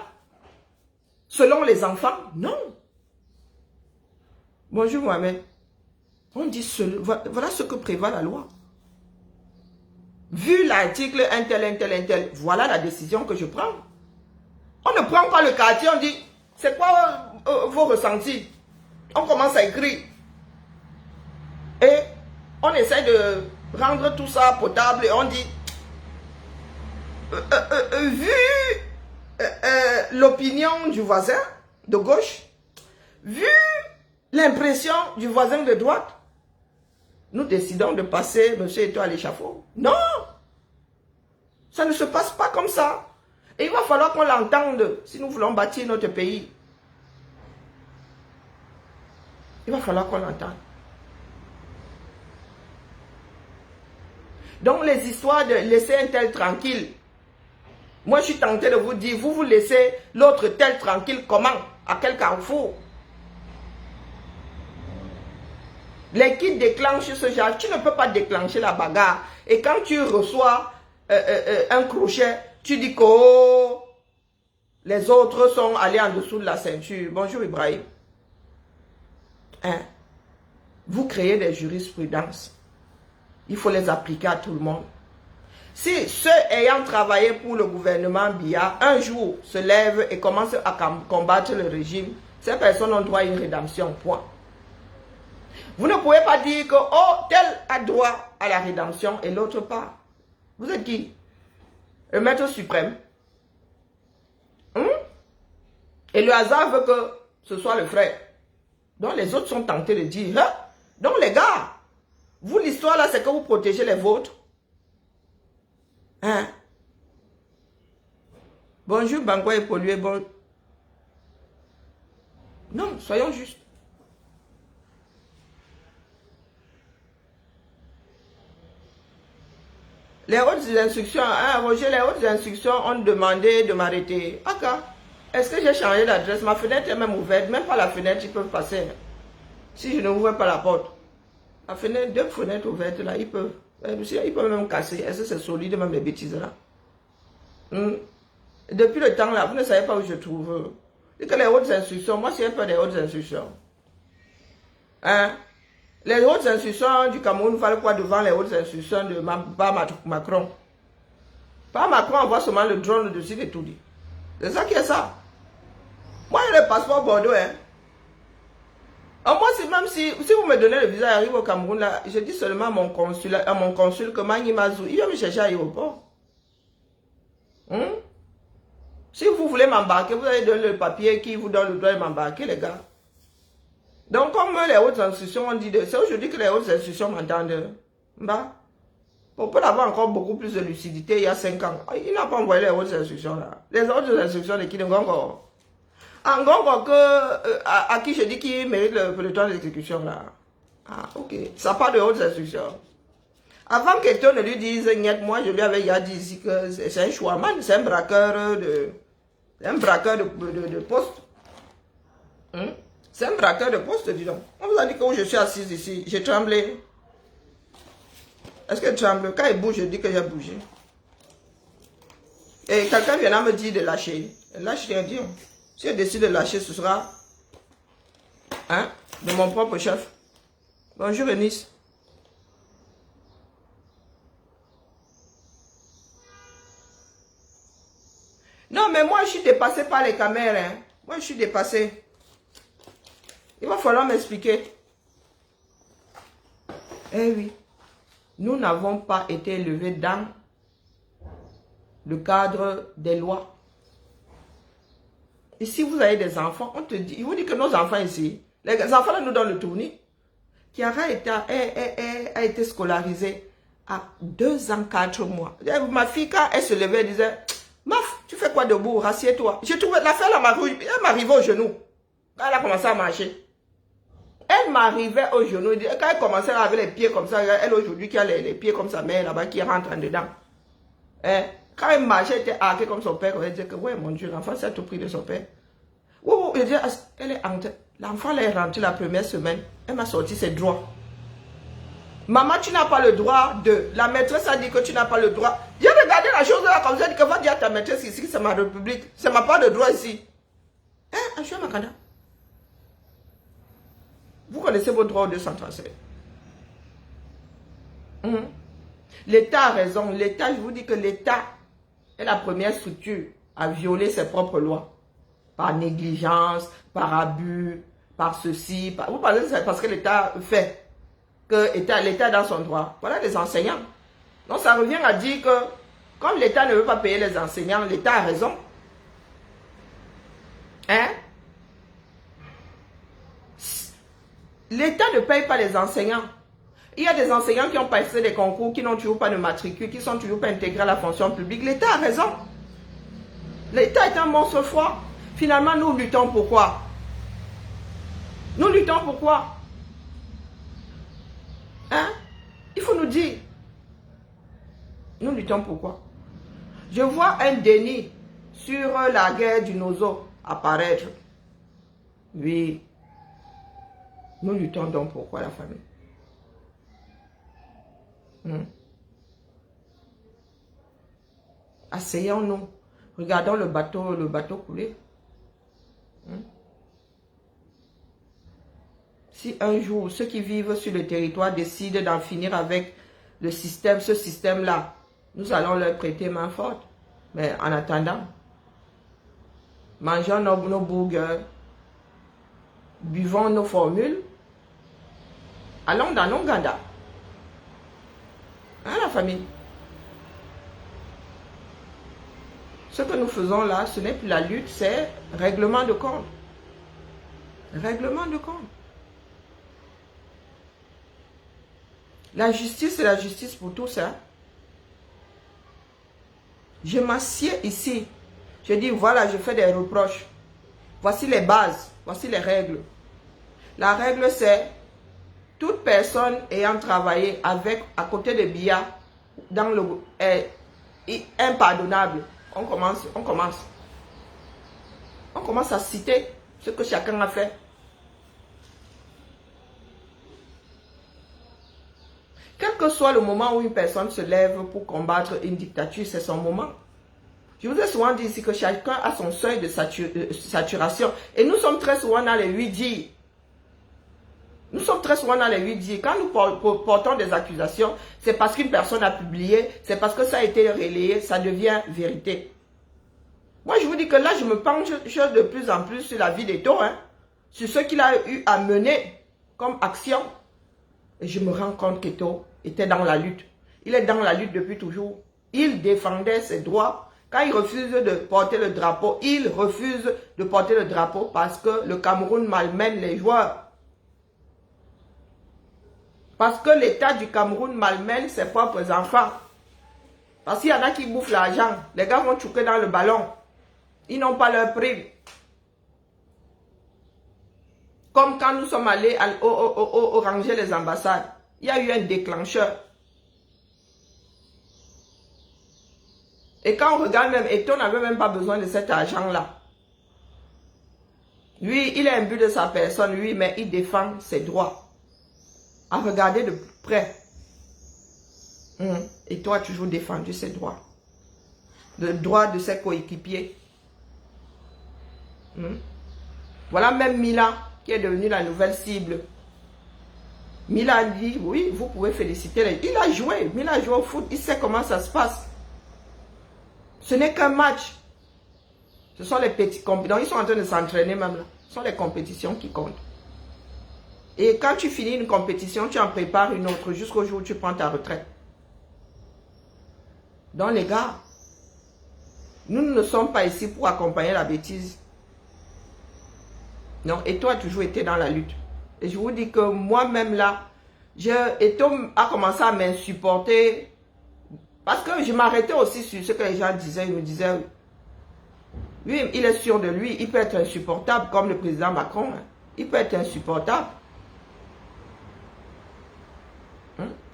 Selon les enfants, non. Bonjour Mohamed. On dit selon, voilà ce que prévoit la loi. Vu l'article un tel, voilà la décision que je prends. On ne prend pas le quartier, on dit, c'est quoi vos ressentis? On commence à écrire. Et on essaie de rendre tout ça potable et on dit, vu l'opinion du voisin de gauche, vu l'impression du voisin de droite, nous décidons de passer monsieur et toi à l'échafaud. Non! Ça ne se passe pas comme ça. Et il va falloir qu'on l'entende si nous voulons bâtir notre pays. Il va falloir qu'on l'entende. Donc les histoires de laisser un tel tranquille. Moi je suis tenté de vous dire, vous laissez l'autre tel tranquille comment? À quel carrefour? Les qui déclenchent ce genre, tu ne peux pas déclencher la bagarre. Et quand tu reçois un crochet, tu dis que oh, les autres sont allés en dessous de la ceinture. Bonjour Ibrahim. Hein? Vous créez des jurisprudences. Il faut les appliquer à tout le monde. Si ceux ayant travaillé pour le gouvernement Biya, un jour se lèvent et commencent à combattre le régime, ces personnes ont droit à une rédemption, point. Vous ne pouvez pas dire que oh, tel a droit à la rédemption et l'autre pas. Vous êtes qui? Le maître suprême. Et le hasard veut que ce soit le frère. Donc les autres sont tentés de dire, hein? Donc les gars, vous l'histoire là c'est que vous protégez les vôtres. Hein? Bonjour Bangwa et pollué, bon. Non, soyons justes. Les hautes instructions, hein, Roger, les hautes instructions ont demandé de m'arrêter. Ok. Est-ce que j'ai changé d'adresse? Ma fenêtre est même ouverte. Même pas la fenêtre, ils peuvent passer. Si je n'ouvre pas la porte. La fenêtre, deux fenêtres ouvertes là, ils peuvent. Ils peuvent même casser. Est-ce que c'est solide, même les bêtises là? Depuis le temps là, vous ne savez pas où je trouve. Et que les hautes instructions, moi j'ai peur des hautes instructions. Hein? Les hautes instructions du Cameroun valent quoi devant les hautes instructions de Macron? Pas Macron envoie seulement le drone dessus et tout dit. C'est ça qui est ça. Moi j'ai le passeport Bordeaux. Hein? Moi, même si vous me donnez le visa et arrive au Cameroun, là, je dis seulement à mon consul que Magny Mazou, il va me chercher à l'aéroport. Si vous voulez m'embarquer, vous allez donner le papier qui vous donne le droit de m'embarquer, les gars. Donc, comme les hautes institutions ont dit, c'est aujourd'hui que les hautes institutions m'entendent. Bah, on peut avoir encore beaucoup plus de lucidité il y a 5 ans. Il n'a pas envoyé les hautes institutions là. Les hautes institutions de qui ne vont encore. Encore que, à qui je dis qu'il mérite le temps d'exécution là. Ah, ok. Ça part de hautes instructions. Avant que quelqu'un ne lui dise, moi je lui avais déjà dit ici que c'est un chouaman, c'est un braqueur de poste. C'est un braqueur de poste, dis donc. On vous a dit que je suis assise ici, j'ai tremblé. Est-ce que je tremble? Quand il bouge, je dis que j'ai bougé. Et quelqu'un viendra me dire de lâcher. Lâche rien, dis. Si je décide de lâcher, ce sera de mon propre chef. Bonjour Eunice. Non, mais moi, je suis dépassée par les caméras. Hein. Moi, je suis dépassée. Il va falloir m'expliquer. Eh oui. Nous n'avons pas été élevés dans le cadre des lois. Et si vous avez des enfants, on te dit, il vous dit que nos enfants ici, les enfants là nous donnent le tournis. Chiara a été scolarisée à 2 ans, 4 mois. Ma fille, quand elle se levait, elle disait, Maf, tu fais quoi debout? Rassieds-toi. J'ai trouvé l'affaire, elle m'arrivait au genou. Quand elle a commencé à marcher. Elle m'arrivait au genou. Quand elle commençait à avoir les pieds comme ça, elle aujourd'hui qui a les pieds comme sa mère là-bas qui rentre en dedans. Quand elle marchait, elle était arquée comme son père. Elle disait que, ouais, mon Dieu, l'enfant s'est tout pris de son père. Elle disait, elle est entrée. L'enfant, elle est rentrée la première semaine. Elle m'a sorti ses droits. Maman, tu n'as pas le droit de... La maîtresse a dit que tu n'as pas le droit. J'ai regardé la chose là comme ça, dit que va dire à ta maîtresse ici, c'est ma république. C'est ma part de droit ici. Je suis à Makanda. Vous connaissez vos droits au 237. L'État a raison. L'État, je vous dis que l'État est la première structure à violer ses propres lois. Par négligence, par abus, par ceci. Vous parlez de ça parce que l'État fait. Que l'État est dans son droit. Voilà les enseignants. Donc ça revient à dire que comme l'État ne veut pas payer les enseignants, l'État a raison. L'État ne paye pas les enseignants. Il y a des enseignants qui ont passé des concours, qui n'ont toujours pas de matricule, qui ne sont toujours pas intégrés à la fonction publique. L'État a raison. L'État est un monstre fort. Finalement, nous luttons pourquoi? Nous luttons pourquoi? Il faut nous dire. Nous luttons pourquoi? Je vois un déni sur la guerre du Nozo apparaître. Oui. Nous luttons donc pourquoi la famille? Asseyons-nous. Regardons le bateau couler. Si un jour, ceux qui vivent sur le territoire décident d'en finir avec le système, ce système-là, nous allons leur prêter main forte. Mais en attendant, mangeons nos burgers, buvons nos formules, allons dans nos gandas. La famille. Ce que nous faisons là, ce n'est plus la lutte, c'est règlement de compte. Règlement de compte. La justice, c'est la justice pour tous. Je m'assieds ici. Je dis, voilà, je fais des reproches. Voici les bases. Voici les règles. La règle, c'est toute personne ayant travaillé à côté de Biya dans le est impardonnable. On commence à citer ce que chacun a fait. Quel que soit le moment où une personne se lève pour combattre une dictature, c'est son moment. Je vous ai souvent dit ici que chacun a son seuil de saturation. Et nous sommes très souvent dans les 8 jours. Nous sommes très souvent dans les 8 jours. Quand nous portons des accusations, c'est parce qu'une personne a publié, c'est parce que ça a été relayé, ça devient vérité. Moi, je vous dis que là, je me penche de plus en plus sur la vie d'Eto, hein, sur ce qu'il a eu à mener comme action. Et je me rends compte qu'Eto était dans la lutte. Il est dans la lutte depuis toujours. Il défendait ses droits. Quand il refuse de porter le drapeau, il refuse de porter le drapeau parce que le Cameroun malmène les joueurs. Parce que l'État du Cameroun malmène ses propres enfants. Parce qu'il y en a qui bouffent l'argent. Les gars vont choquer dans le ballon. Ils n'ont pas leur prime. Comme quand nous sommes allés au ranger les ambassades. Il y a eu un déclencheur. Et quand on regarde même, Eto n'avait même pas besoin de cet argent-là. Lui, il est imbu de sa personne, lui, mais il défend ses droits. À regarder de près. Et toi, tu as toujours défendu ses droits. Le droit de ses coéquipiers. Voilà même Mila, qui est devenue la nouvelle cible. Mila a dit, oui, vous pouvez féliciter. Il a joué, Mila a joué au foot, il sait comment ça se passe. Ce n'est qu'un match. Ce sont les petits compétitions. Ils sont en train de s'entraîner même là. Ce sont les compétitions qui comptent. Et quand tu finis une compétition, tu en prépares une autre jusqu'au jour où tu prends ta retraite. Donc les gars, nous ne sommes pas ici pour accompagner la bêtise. Non, et toi, tu as toujours été dans la lutte. Et je vous dis que moi-même là, Eto a commencé à m'insupporter. Parce que je m'arrêtais aussi sur ce que les gens disaient. Ils me disaient, lui, il est sûr de lui, il peut être insupportable comme le président Macron. Hein. Il peut être insupportable.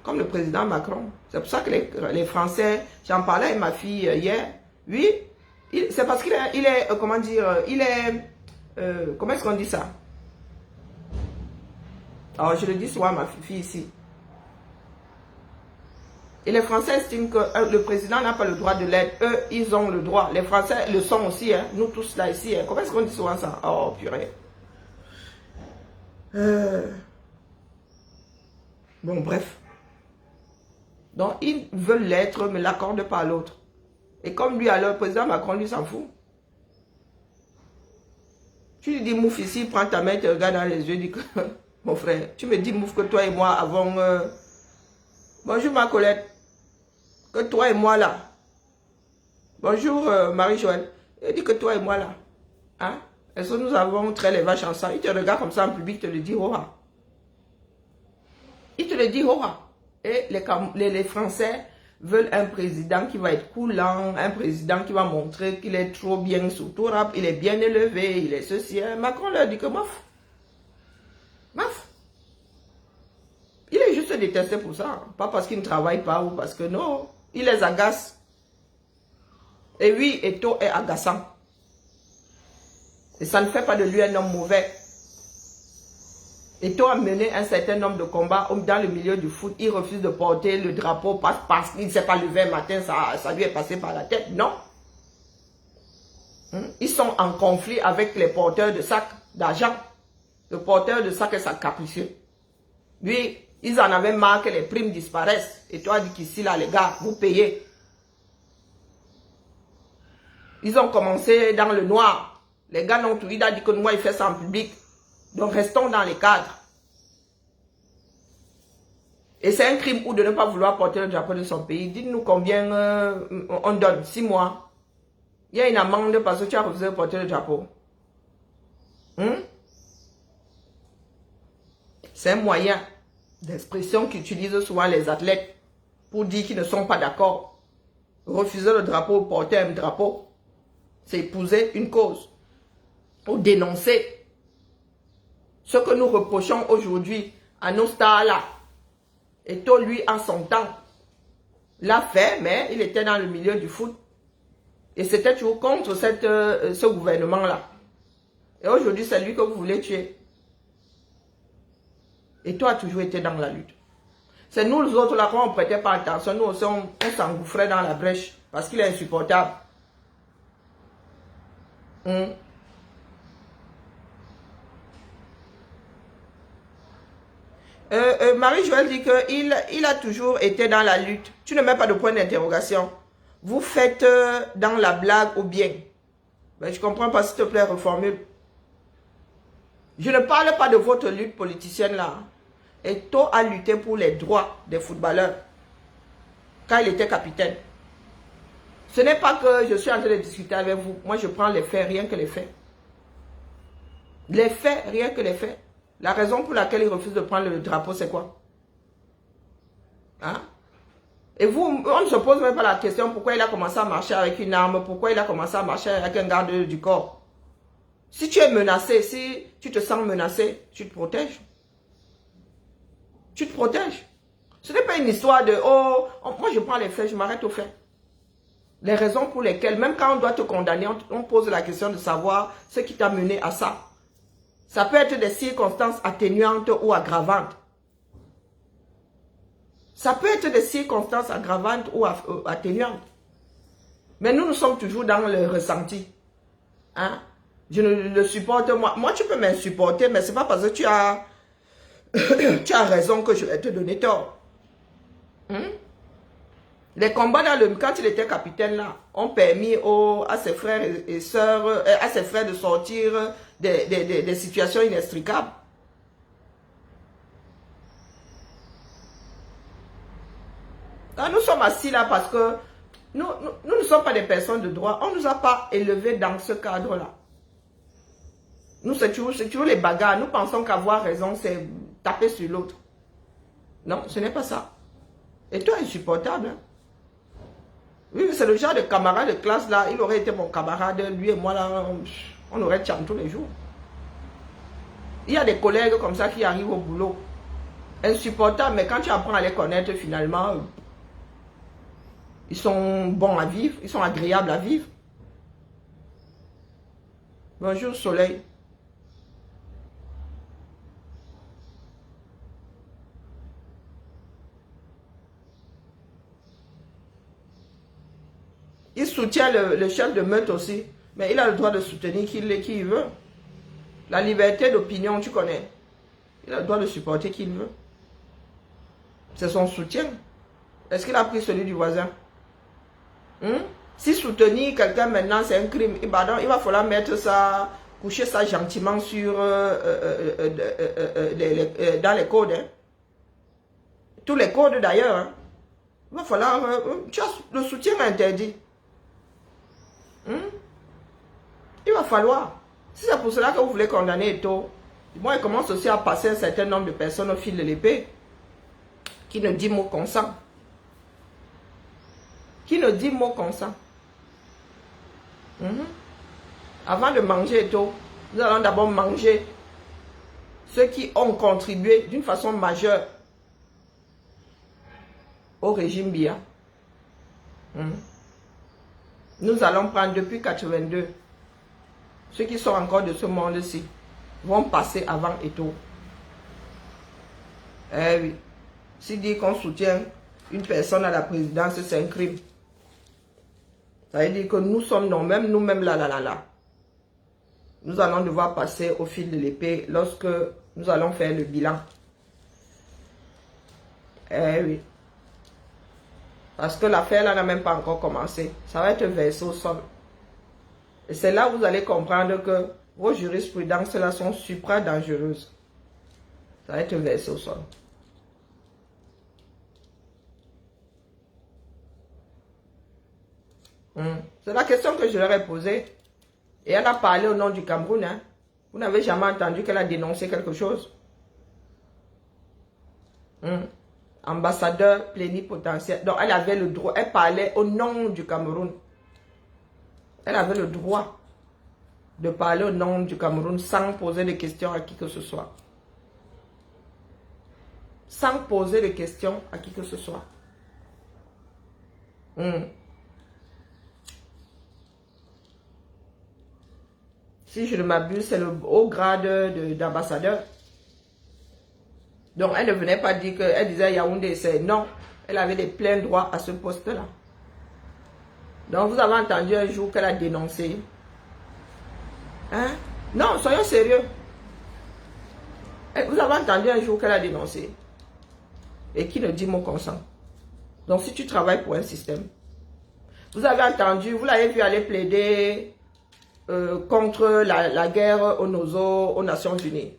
Comme le président Macron. C'est pour ça que les Français, j'en parlais avec ma fille hier, oui, c'est parce qu'il est, comment dire, il est, comment est-ce qu'on dit ça? Alors, je le dis souvent à ma fille ici. Et les Français estiment que le président n'a pas le droit de l'aide. Eux, ils ont le droit. Les Français le sont aussi, hein. Nous tous là ici. Hein. Comment est-ce qu'on dit souvent ça? Oh, purée. Bon, bref. Donc, ils veulent l'être, mais l'accordent pas à l'autre. Et comme lui, alors, le président Macron, lui, s'en fout. Tu lui dis mouf ici, prends ta main, te regarde dans les yeux, dis que, mon frère, tu me dis mouf que toi et moi avons... Bonjour ma Colette. Que toi et moi là. Bonjour Marie-Joëlle. Il dit que toi et moi là. Hein? Est-ce que nous avons trait les vaches ensemble? Il te regarde comme ça en public, te le dit, oh. Il te le dit, oh. Et les Français veulent un président qui va être coulant, un président qui va montrer qu'il est trop bien sous tout rap, il est bien élevé, il est ceci. Macron leur dit que mof. Mof. Il est juste détesté pour ça. Pas parce qu'il ne travaille pas ou parce que non. Il les agace. Et oui, Eto est agaçant. Et ça ne fait pas de lui un homme mauvais. Eto a mené un certain nombre de combats dans le milieu du foot. Il refuse de porter le drapeau parce qu'il ne s'est pas levé un matin, ça lui est passé par la tête. Non. Ils sont en conflit avec les porteurs de sacs d'argent. Le porteur de sacs est sa capricieux. Lui, ils en avaient marre que les primes disparaissent. Et toi, dis qu'ici, là, les gars, vous payez. Ils ont commencé dans le noir. Les gars n'ont tout. Il a dit que moi, il fait ça en public. Donc, restons dans les cadres. Et c'est un crime ou de ne pas vouloir porter le drapeau de son pays. Dites-nous combien on donne. 6 mois. Il y a une amende parce que tu as refusé de porter le drapeau. C'est un moyen d'expression qu'utilisent souvent les athlètes pour dire qu'ils ne sont pas d'accord. Refuser le drapeau, porter un drapeau, c'est épouser une cause. Ou dénoncer ce que nous reprochons aujourd'hui à nos stars là. Eto, lui, en son temps, l'a fait, mais il était dans le milieu du foot. Et c'était toujours contre ce gouvernement-là. Et aujourd'hui, c'est lui que vous voulez tuer. Et toi, tu as toujours été dans la lutte. C'est nous, les autres, là, quand on ne prêtait pas attention, nous aussi, on s'engouffrait dans la brèche parce qu'il est insupportable. Hum. Marie-Joëlle dit qu'il a toujours été dans la lutte. Tu ne mets pas de point d'interrogation. Vous faites dans la blague ou bien. Ben, je ne comprends pas, s'il te plaît, reformule. Je ne parle pas de votre lutte politicienne là. Eto'o a lutté pour les droits des footballeurs quand il était capitaine. Ce n'est pas que je suis en train de discuter avec vous. Moi, je prends les faits, rien que les faits. Les faits, rien que les faits. La raison pour laquelle il refuse de prendre le drapeau, c'est quoi? Hein? Et vous, on ne se pose même pas la question pourquoi il a commencé à marcher avec une arme, pourquoi il a commencé à marcher avec un garde du corps. Si tu es menacé, si tu te sens menacé, tu te protèges. Tu te protèges. Ce n'est pas une histoire de « Oh, moi je prends les faits, je m'arrête aux faits ». Les raisons pour lesquelles, même quand on doit te condamner, on pose la question de savoir ce qui t'a mené à ça. Ça peut être des circonstances atténuantes ou aggravantes. Ça peut être des circonstances aggravantes ou atténuantes. Mais nous sommes toujours dans le ressenti. Hein? Je ne le supporte. Moi, tu peux m'insupporter, mais ce n'est pas parce que tu as, tu as raison que je vais te donner tort. Hein? Les combats quand il était capitaine là, ont permis à ses frères et sœurs, à ses frères de sortir des situations inextricables. Quand nous sommes assis là parce que nous ne sommes pas des personnes de droit. On ne nous a pas élevés dans ce cadre-là. Nous, c'est toujours les bagarres. Nous pensons qu'avoir raison, c'est taper sur l'autre. Non, ce n'est pas ça. Et toi, insupportable. Hein? Oui, c'est le genre de camarade de classe là. Il aurait été mon camarade, lui et moi là. On aurait tcham tous les jours. Il y a des collègues comme ça qui arrivent au boulot. Insupportables, mais quand tu apprends à les connaître, finalement, ils sont bons à vivre, ils sont agréables à vivre. Bonjour Soleil. Il soutient le chef de meute aussi, mais il a le droit de soutenir qui il veut. La liberté d'opinion, tu connais. Il a le droit de supporter qui il veut. C'est son soutien. Est-ce qu'il a pris celui du voisin? Si soutenir quelqu'un maintenant, c'est un crime, il va falloir mettre ça, coucher ça gentiment sur, dans les codes. Hein. Tous les codes d'ailleurs. Hein. Il va falloir... le soutien interdit. Il va falloir. Si c'est pour cela que vous voulez condamner Eto'o, moi, il commence aussi à passer un certain nombre de personnes au fil de l'épée qui ne dit mot consent. Qui ne dit mot consent. Avant de manger Eto'o, nous allons d'abord manger ceux qui ont contribué d'une façon majeure au régime Biya. Nous allons prendre depuis 82. Ceux qui sont encore de ce monde-ci vont passer avant Eto'o. Eh oui. S'il dit qu'on soutient une personne à la présidence, c'est un crime. Ça veut dire que nous sommes même nous-mêmes là. Nous allons devoir passer au fil de l'épée lorsque nous allons faire le bilan. Eh oui. Parce que l'affaire là n'a même pas encore commencé. Ça va être versé au sol. Et c'est là où vous allez comprendre que vos jurisprudences là sont supra dangereuses. Ça va être versé au sol. C'est la question que je leur ai posée. Et elle a parlé au nom du Cameroun. Hein. Vous n'avez jamais entendu qu'elle a dénoncé quelque chose? Ambassadeur plénipotentiaire. Donc elle avait le droit. Elle parlait au nom du Cameroun. Elle avait le droit de parler au nom du Cameroun sans poser de questions à qui que ce soit. Sans poser de questions à qui que ce soit. Si je ne m'abuse, c'est le haut grade d'ambassadeur. Donc, elle ne venait pas dire qu'elle disait Yaoundé, c'est non. Elle avait des pleins droits à ce poste-là. Donc, vous avez entendu un jour qu'elle a dénoncé. Hein? Non, soyons sérieux. Vous avez entendu un jour qu'elle a dénoncé. Et qui ne dit mot consent. Donc si tu travailles pour un système, vous avez entendu, vous l'avez vu aller plaider contre la guerre aux Nations Unies.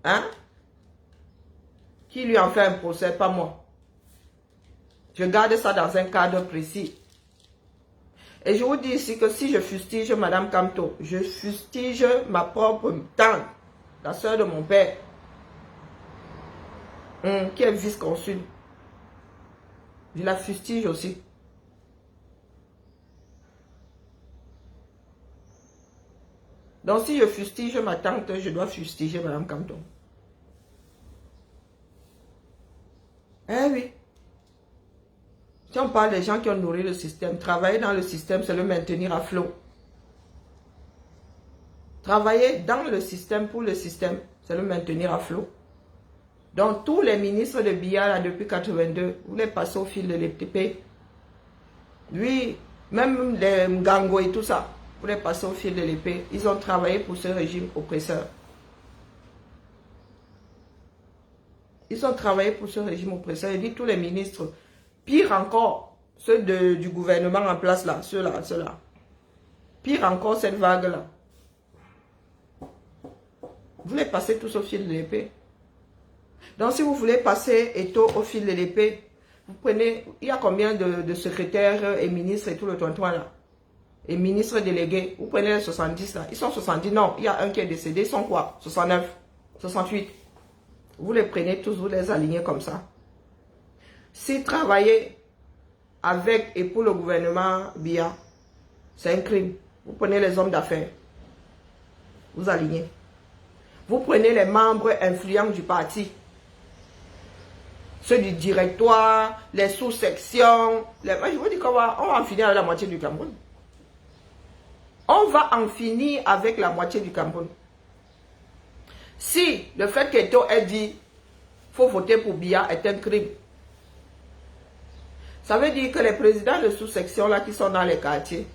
Hein? Qui lui en fait un procès? Pas moi. Je garde ça dans un cadre précis. Et je vous dis ici que si je fustige Madame Kamto, je fustige ma propre tante, la soeur de mon père, qui est vice-consul. Je la fustige aussi. Donc si je fustige ma tante, je dois fustiger Madame Kamto. Eh oui. Si on parle des gens qui ont nourri le système, travailler dans le système, c'est le maintenir à flot. Travailler dans le système, pour le système, c'est le maintenir à flot. Donc, tous les ministres de Biya, là, depuis 82, vous les passez au fil de l'épée. Lui, même les Ngango et tout ça, vous les passez au fil de l'épée. Ils ont travaillé pour ce régime oppresseur. Ils ont travaillé pour ce régime oppresseur. Il dit tous les ministres. Pire encore, ceux du gouvernement en place là, ceux-là. Pire encore cette vague-là. Vous les passez tous au fil de l'épée. Donc si vous voulez passer Eto au fil de l'épée, vous prenez, il y a combien de secrétaires et ministres et tout le tonton là? Et ministres délégués, vous prenez les 70 là. Ils sont 70, non, il y a un qui est décédé, ils sont quoi? 69, 68. Vous les prenez tous, vous les alignez comme ça. Si travailler avec et pour le gouvernement Biya, c'est un crime. Vous prenez les hommes d'affaires, vous alignez. Vous prenez les membres influents du parti, ceux du directoire, les sous-sections. Moi, je vous dis qu'on va en finir avec la moitié du Cameroun. On va en finir avec la moitié du Cameroun. Si le fait qu'Eto ait dit qu'il faut voter pour Biya est un crime, ça veut dire que les présidents de sous-section là qui sont dans les quartiers,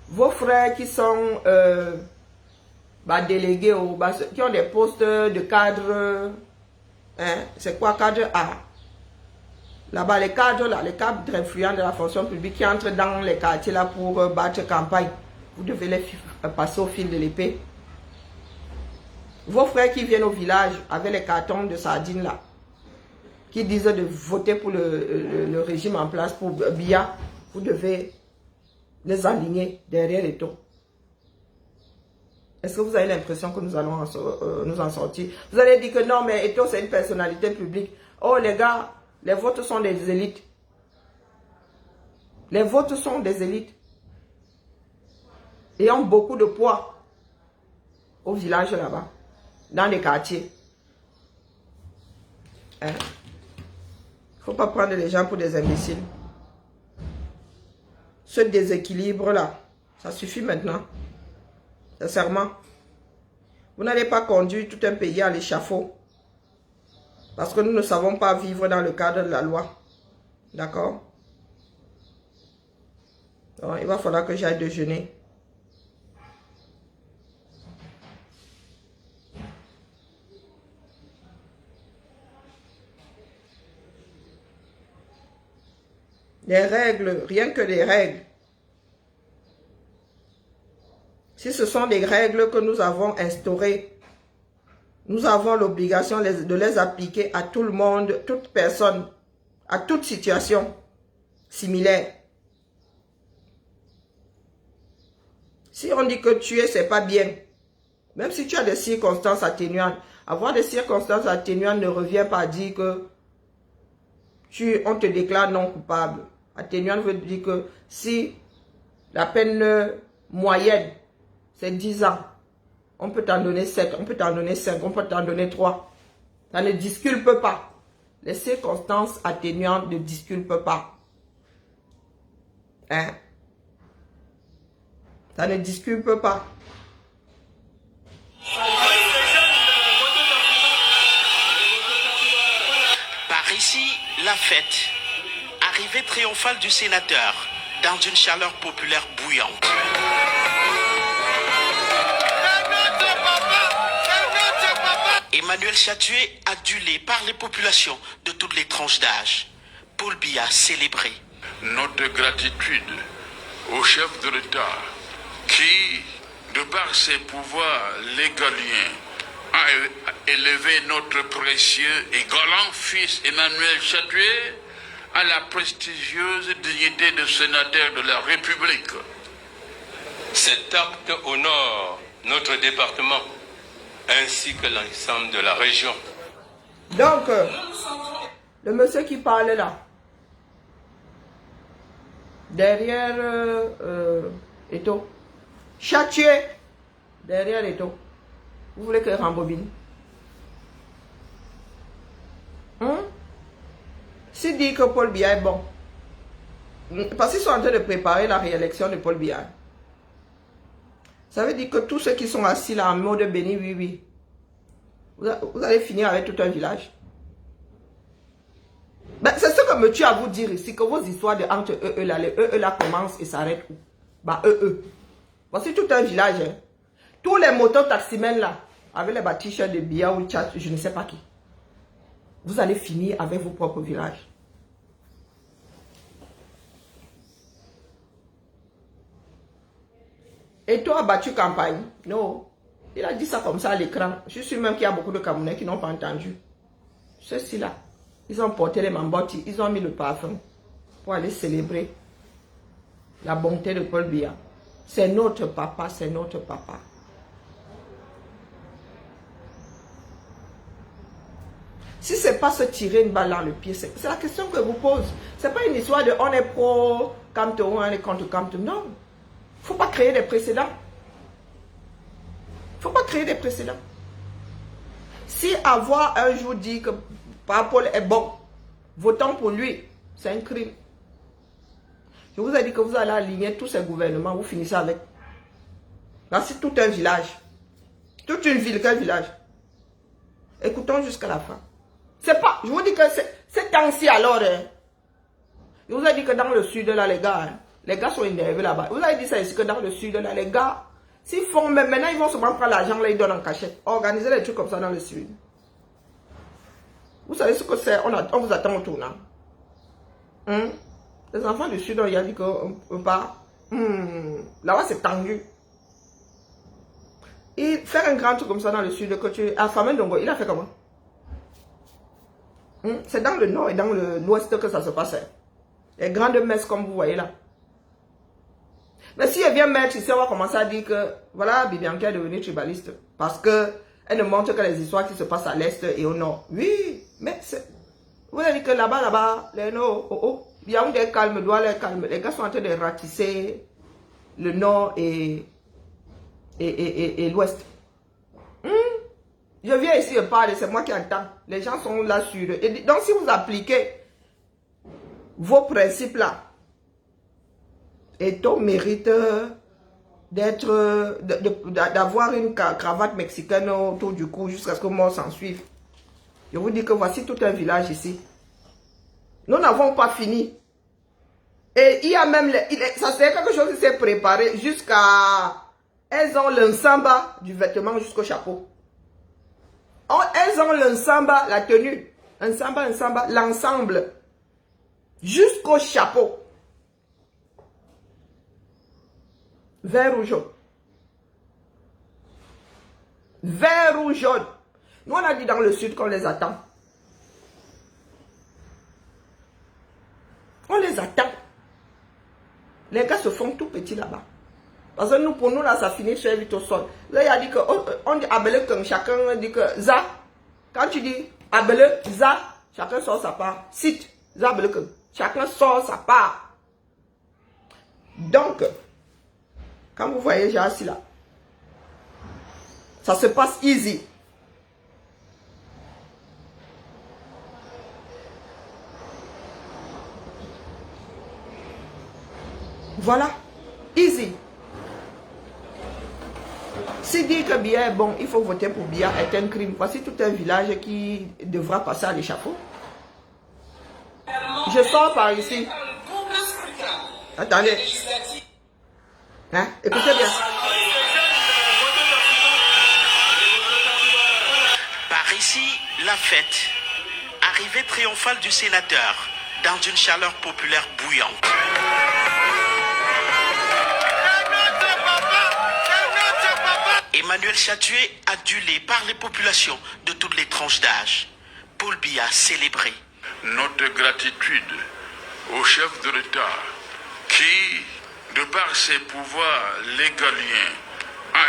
vos frères qui sont délégués, qui ont des postes de cadre, hein, c'est quoi cadre A? Là-bas, les cadres influents de la fonction publique qui entrent dans les quartiers là pour battre campagne, vous devez les passer au fil de l'épée. Vos frères qui viennent au village avec les cartons de sardines là, qui disent de voter pour le régime en place, pour Biya, vous devez les aligner derrière les taux. Est-ce que vous avez l'impression que nous allons nous en sortir? Vous allez dire que non, mais Eto, c'est une personnalité publique. Oh les gars, les votes sont des élites. Les votes sont des élites. Et ont beaucoup de poids au village là-bas, dans les quartiers. Hein? Il ne faut pas prendre les gens pour des imbéciles. Ce déséquilibre-là, ça suffit maintenant. Sincèrement. Vous n'allez pas conduire tout un pays à l'échafaud. Parce que nous ne savons pas vivre dans le cadre de la loi. D'accord? Donc, il va falloir que j'aille déjeuner. Les règles, rien que des règles. Si ce sont des règles que nous avons instaurées, nous avons l'obligation de les appliquer à tout le monde, toute personne, à toute situation similaire. Si on dit que tuer, c'est pas bien, même si tu as des circonstances atténuantes, avoir des circonstances atténuantes ne revient pas à dire que on te déclare non coupable. Atténuante veut dire que si la peine moyenne, c'est 10 ans, on peut t'en donner 7, on peut t'en donner 5, on peut t'en donner 3. Ça ne disculpe pas. Les circonstances atténuantes ne disculpent pas. Hein? Ça ne disculpe pas. Par ici, la fête. Arrivée triomphale du sénateur dans une chaleur populaire bouillante. Emmanuel Chatué, adulé par les populations de toutes les tranches d'âge. Paul Biya célébré. Notre gratitude au chef de l'État qui, de par ses pouvoirs légaliens, a élevé notre précieux et galant fils Emmanuel Chatué à la prestigieuse dignité de sénateur de la République. Cet acte honore notre département ainsi que l'ensemble de la région. Donc, le monsieur qui parle là, derrière Eto, Chatué, derrière Eto, vous voulez que rembobine? S'il dit que Paul Biya est bon, parce qu'ils sont en train de préparer la réélection de Paul Biya, ça veut dire que tous ceux qui sont assis là en mode béni, oui, oui, vous allez finir avec tout un village. Ben, c'est ce que me tue à vous dire ici, que vos histoires de entre eux là, les eux là commencent et s'arrêtent où? Bah voici tout un village. Hein. Tous les motos-taximens là, avec les t-shirts de Biya ou Tchad, je ne sais pas qui. Vous allez finir avec vos propres villages. Et toi, battu campagne? Non. Il a dit ça comme ça à l'écran. Je suis sûr même qu'il y a beaucoup de Camerounais qui n'ont pas entendu. Ceux-ci-là, ils ont porté les mambotti, ils ont mis le parfum pour aller célébrer la bonté de Paul Biya. C'est notre papa, c'est notre papa. Si ce n'est pas se tirer une balle dans le pied, c'est la question que je vous pose. Ce n'est pas une histoire de on est pro Camteron, on est contre Camteron. Non. Il ne faut pas créer des précédents. Il ne faut pas créer des précédents. Si avoir un jour dit que Paul est bon, votons pour lui, c'est un crime. Je vous ai dit que vous allez aligner tous ces gouvernements, vous finissez avec. Là, c'est tout un village. Toute une ville, quel village? Écoutons jusqu'à la fin. C'est pas, je vous dis que c'est temps-ci alors. Hein. Je vous ai dit que dans le sud, là, les gars sont énervés là-bas. Vous avez dit ça ici, que dans le sud, là, les gars, s'ils font, même maintenant, ils vont souvent prendre l'argent, là, ils donnent en cachette. Organiser des trucs comme ça dans le sud. Vous savez ce que c'est? On vous attend au tournant. Les enfants du sud, il a dit qu'on ne peut pas. Là-bas, c'est tendu. Et faire un grand truc comme ça dans le sud, que tu affamé Ndongo, il a fait comment? C'est dans le nord et dans l'ouest que ça se passait. Les grandes messes comme vous voyez là. Mais si elle vient mettre ici, on va commencer à dire que voilà, Bibianca est devenue tribaliste. Parce qu'elle ne montre que les histoires qui se passent à l'est et au nord. Oui, mais c'est. Vous avez dit que là-bas, les nord, il y a des calmes, doit les calmes. Les gars sont en train de ratisser le nord et l'ouest. Je viens ici et parle, c'est moi qui entends. Les gens sont là sur eux. Et donc si vous appliquez vos principes là, et ton mérite d'avoir une cravate mexicaine autour du cou jusqu'à ce que moi s'en suive. Je vous dis que voici tout un village ici. Nous n'avons pas fini. Et il y a même, ça c'est quelque chose qui s'est préparé jusqu'à, elles ont l'ensemble du vêtement jusqu'au chapeau. Elles ont l'ensemble, la tenue, l'ensemble, jusqu'au chapeau. Vert ou jaune. Vert ou jaune. Nous, on a dit dans le sud qu'on les attend. On les attend. Les gars se font tout petits là-bas. Parce que nous, pour nous, là, ça finit très vite au sol. Là, il a dit que, on dit Abele comme chacun dit que Za. Quand tu dis Abele, Za, chacun sort sa part. Sit, Za Abele comme. Chacun sort sa part. Donc, quand vous voyez, j'ai assis là. Ça se passe easy. Voilà. Easy. Si dit que Biya est bon, il faut voter pour Biya est un crime. Voici tout un village qui devra passer à l'échafaud. Je sors par ici. Attendez. Hein? Écoutez bien. La fête, arrivée triomphale du sénateur dans une chaleur populaire bouillante. Emmanuel Chatué, adulé par les populations de toutes les tranches d'âge. Paul Biya célébré. Notre gratitude au chef de l'État qui, de par ses pouvoirs légaliens, a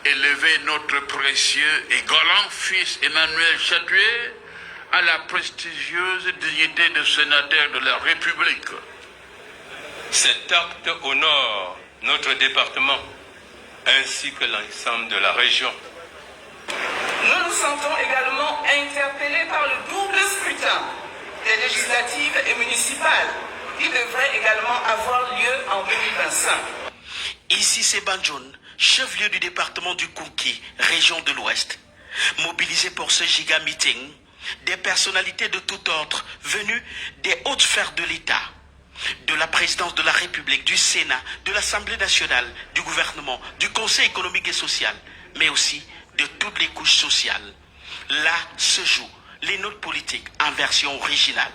élevé notre précieux et galant fils Emmanuel Chatué à la prestigieuse dignité de sénateur de la République. Cet acte honore notre département ainsi que l'ensemble de la région. Nous nous sentons également interpellés par le double scrutin des législatives et municipales qui devrait également avoir lieu en 2025. Ici c'est Banjoun, chef-lieu du département du Kounki, région de l'Ouest. Mobilisé pour ce giga meeting, des personnalités de tout ordre venues des hautes sphères de l'État, de la présidence de la République, du Sénat, de l'Assemblée nationale, du gouvernement, du Conseil économique et social, mais aussi de toutes les couches sociales. Là se jouent les notes politiques en version originale.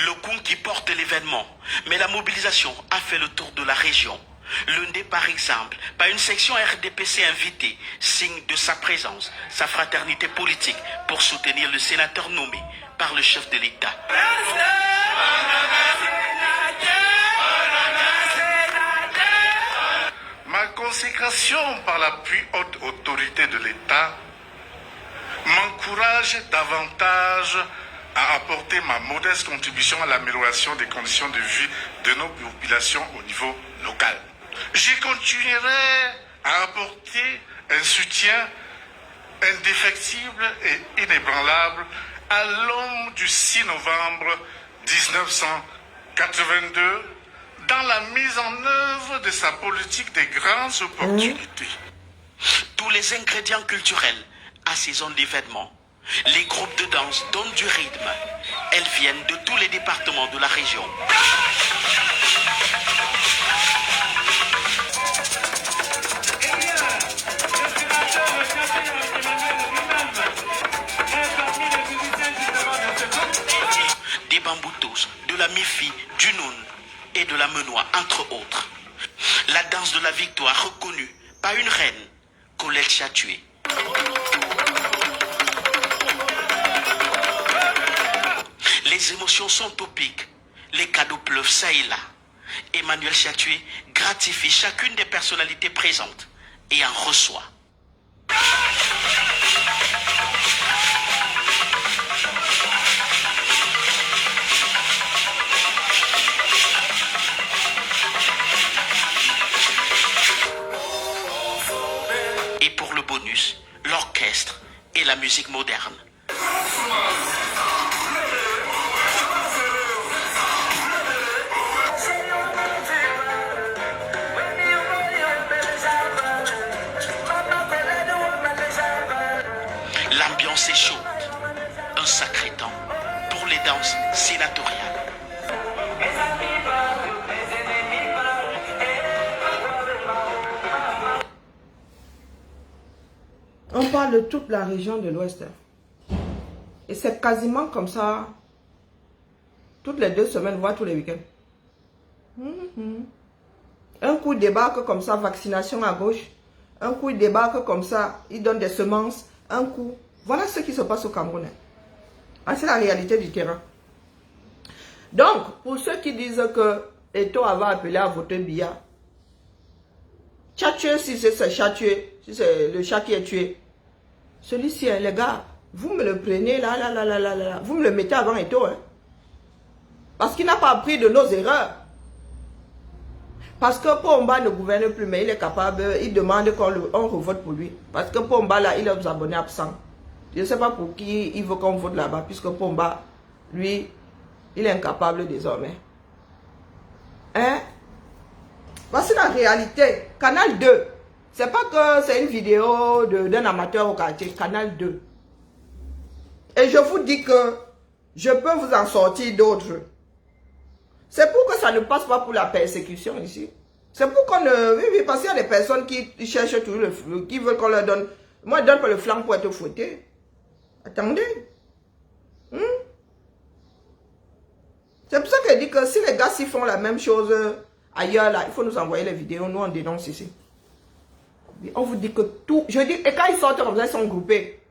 Le Koun qui porte l'événement, mais la mobilisation a fait le tour de la région. L'Undé, par exemple, par une section RDPC invitée, signe de sa présence, sa fraternité politique pour soutenir le sénateur nommé par le chef de l'État. Ma consécration par la plus haute autorité de l'État m'encourage davantage à apporter ma modeste contribution à l'amélioration des conditions de vie de nos populations au niveau local. Je continuerai à apporter un soutien indéfectible et inébranlable à l'homme du 6 novembre 1982 dans la mise en œuvre de sa politique des grandes opportunités. Tous les ingrédients culturels assaisonnent l'événement. Les groupes de danse donnent du rythme. Elles viennent de tous les départements de la région. Des bamboutos, de la mifi, du noun et de la menois, entre autres. La danse de la victoire reconnue par une reine, Colette Chatué. Les émotions sont au pic, les cadeaux pleuvent ça et là. Emmanuel Chatué gratifie chacune des personnalités présentes et en reçoit. Et pour le bonus, l'orchestre et la musique moderne. L'ambiance est chaude, un sacré temps pour les danses sénatoriales. On parle de toute la région de l'Ouest. Et c'est quasiment comme ça, toutes les 2 semaines, voire tous les week-ends. Un coup il débarque comme ça, vaccination à gauche. Un coup il débarque comme ça, il donne des semences. Un coup, voilà ce qui se passe au Cameroun. Ah, c'est la réalité du terrain. Donc, pour ceux qui disent que Eto avait appelé à voter Biya, Chatué, si c'est ce chat tué, si c'est le chat qui est tué, celui-ci, les gars, vous me le prenez là, vous me le mettez avant Eto, hein. Parce qu'il n'a pas appris de nos erreurs. Parce que Pomba ne gouverne plus, mais il est capable, il demande qu'on revote pour lui. Parce que Pomba, là, il est aux abonnés absents. Je ne sais pas pour qui il veut qu'on vote là-bas, puisque Pomba, lui, il est incapable désormais. Hein? Voici la réalité. Canal 2. C'est pas que c'est une vidéo d'un amateur au quartier. Canal 2. Et je vous dis que je peux vous en sortir d'autres. C'est pour que ça ne passe pas pour la persécution ici. C'est pour qu'on... oui, oui, parce qu'il y a des personnes qui cherchent toujours qui veulent qu'on leur donne... Moi, je donne pas le flanc pour être fouetté. Attendez. C'est pour ça que je dis que si les gars s'y font la même chose ailleurs, là, il faut nous envoyer les vidéos. Nous, on dénonce ici. On vous dit que tout... Je dis, et quand ils sortent comme ça, ils sont groupés.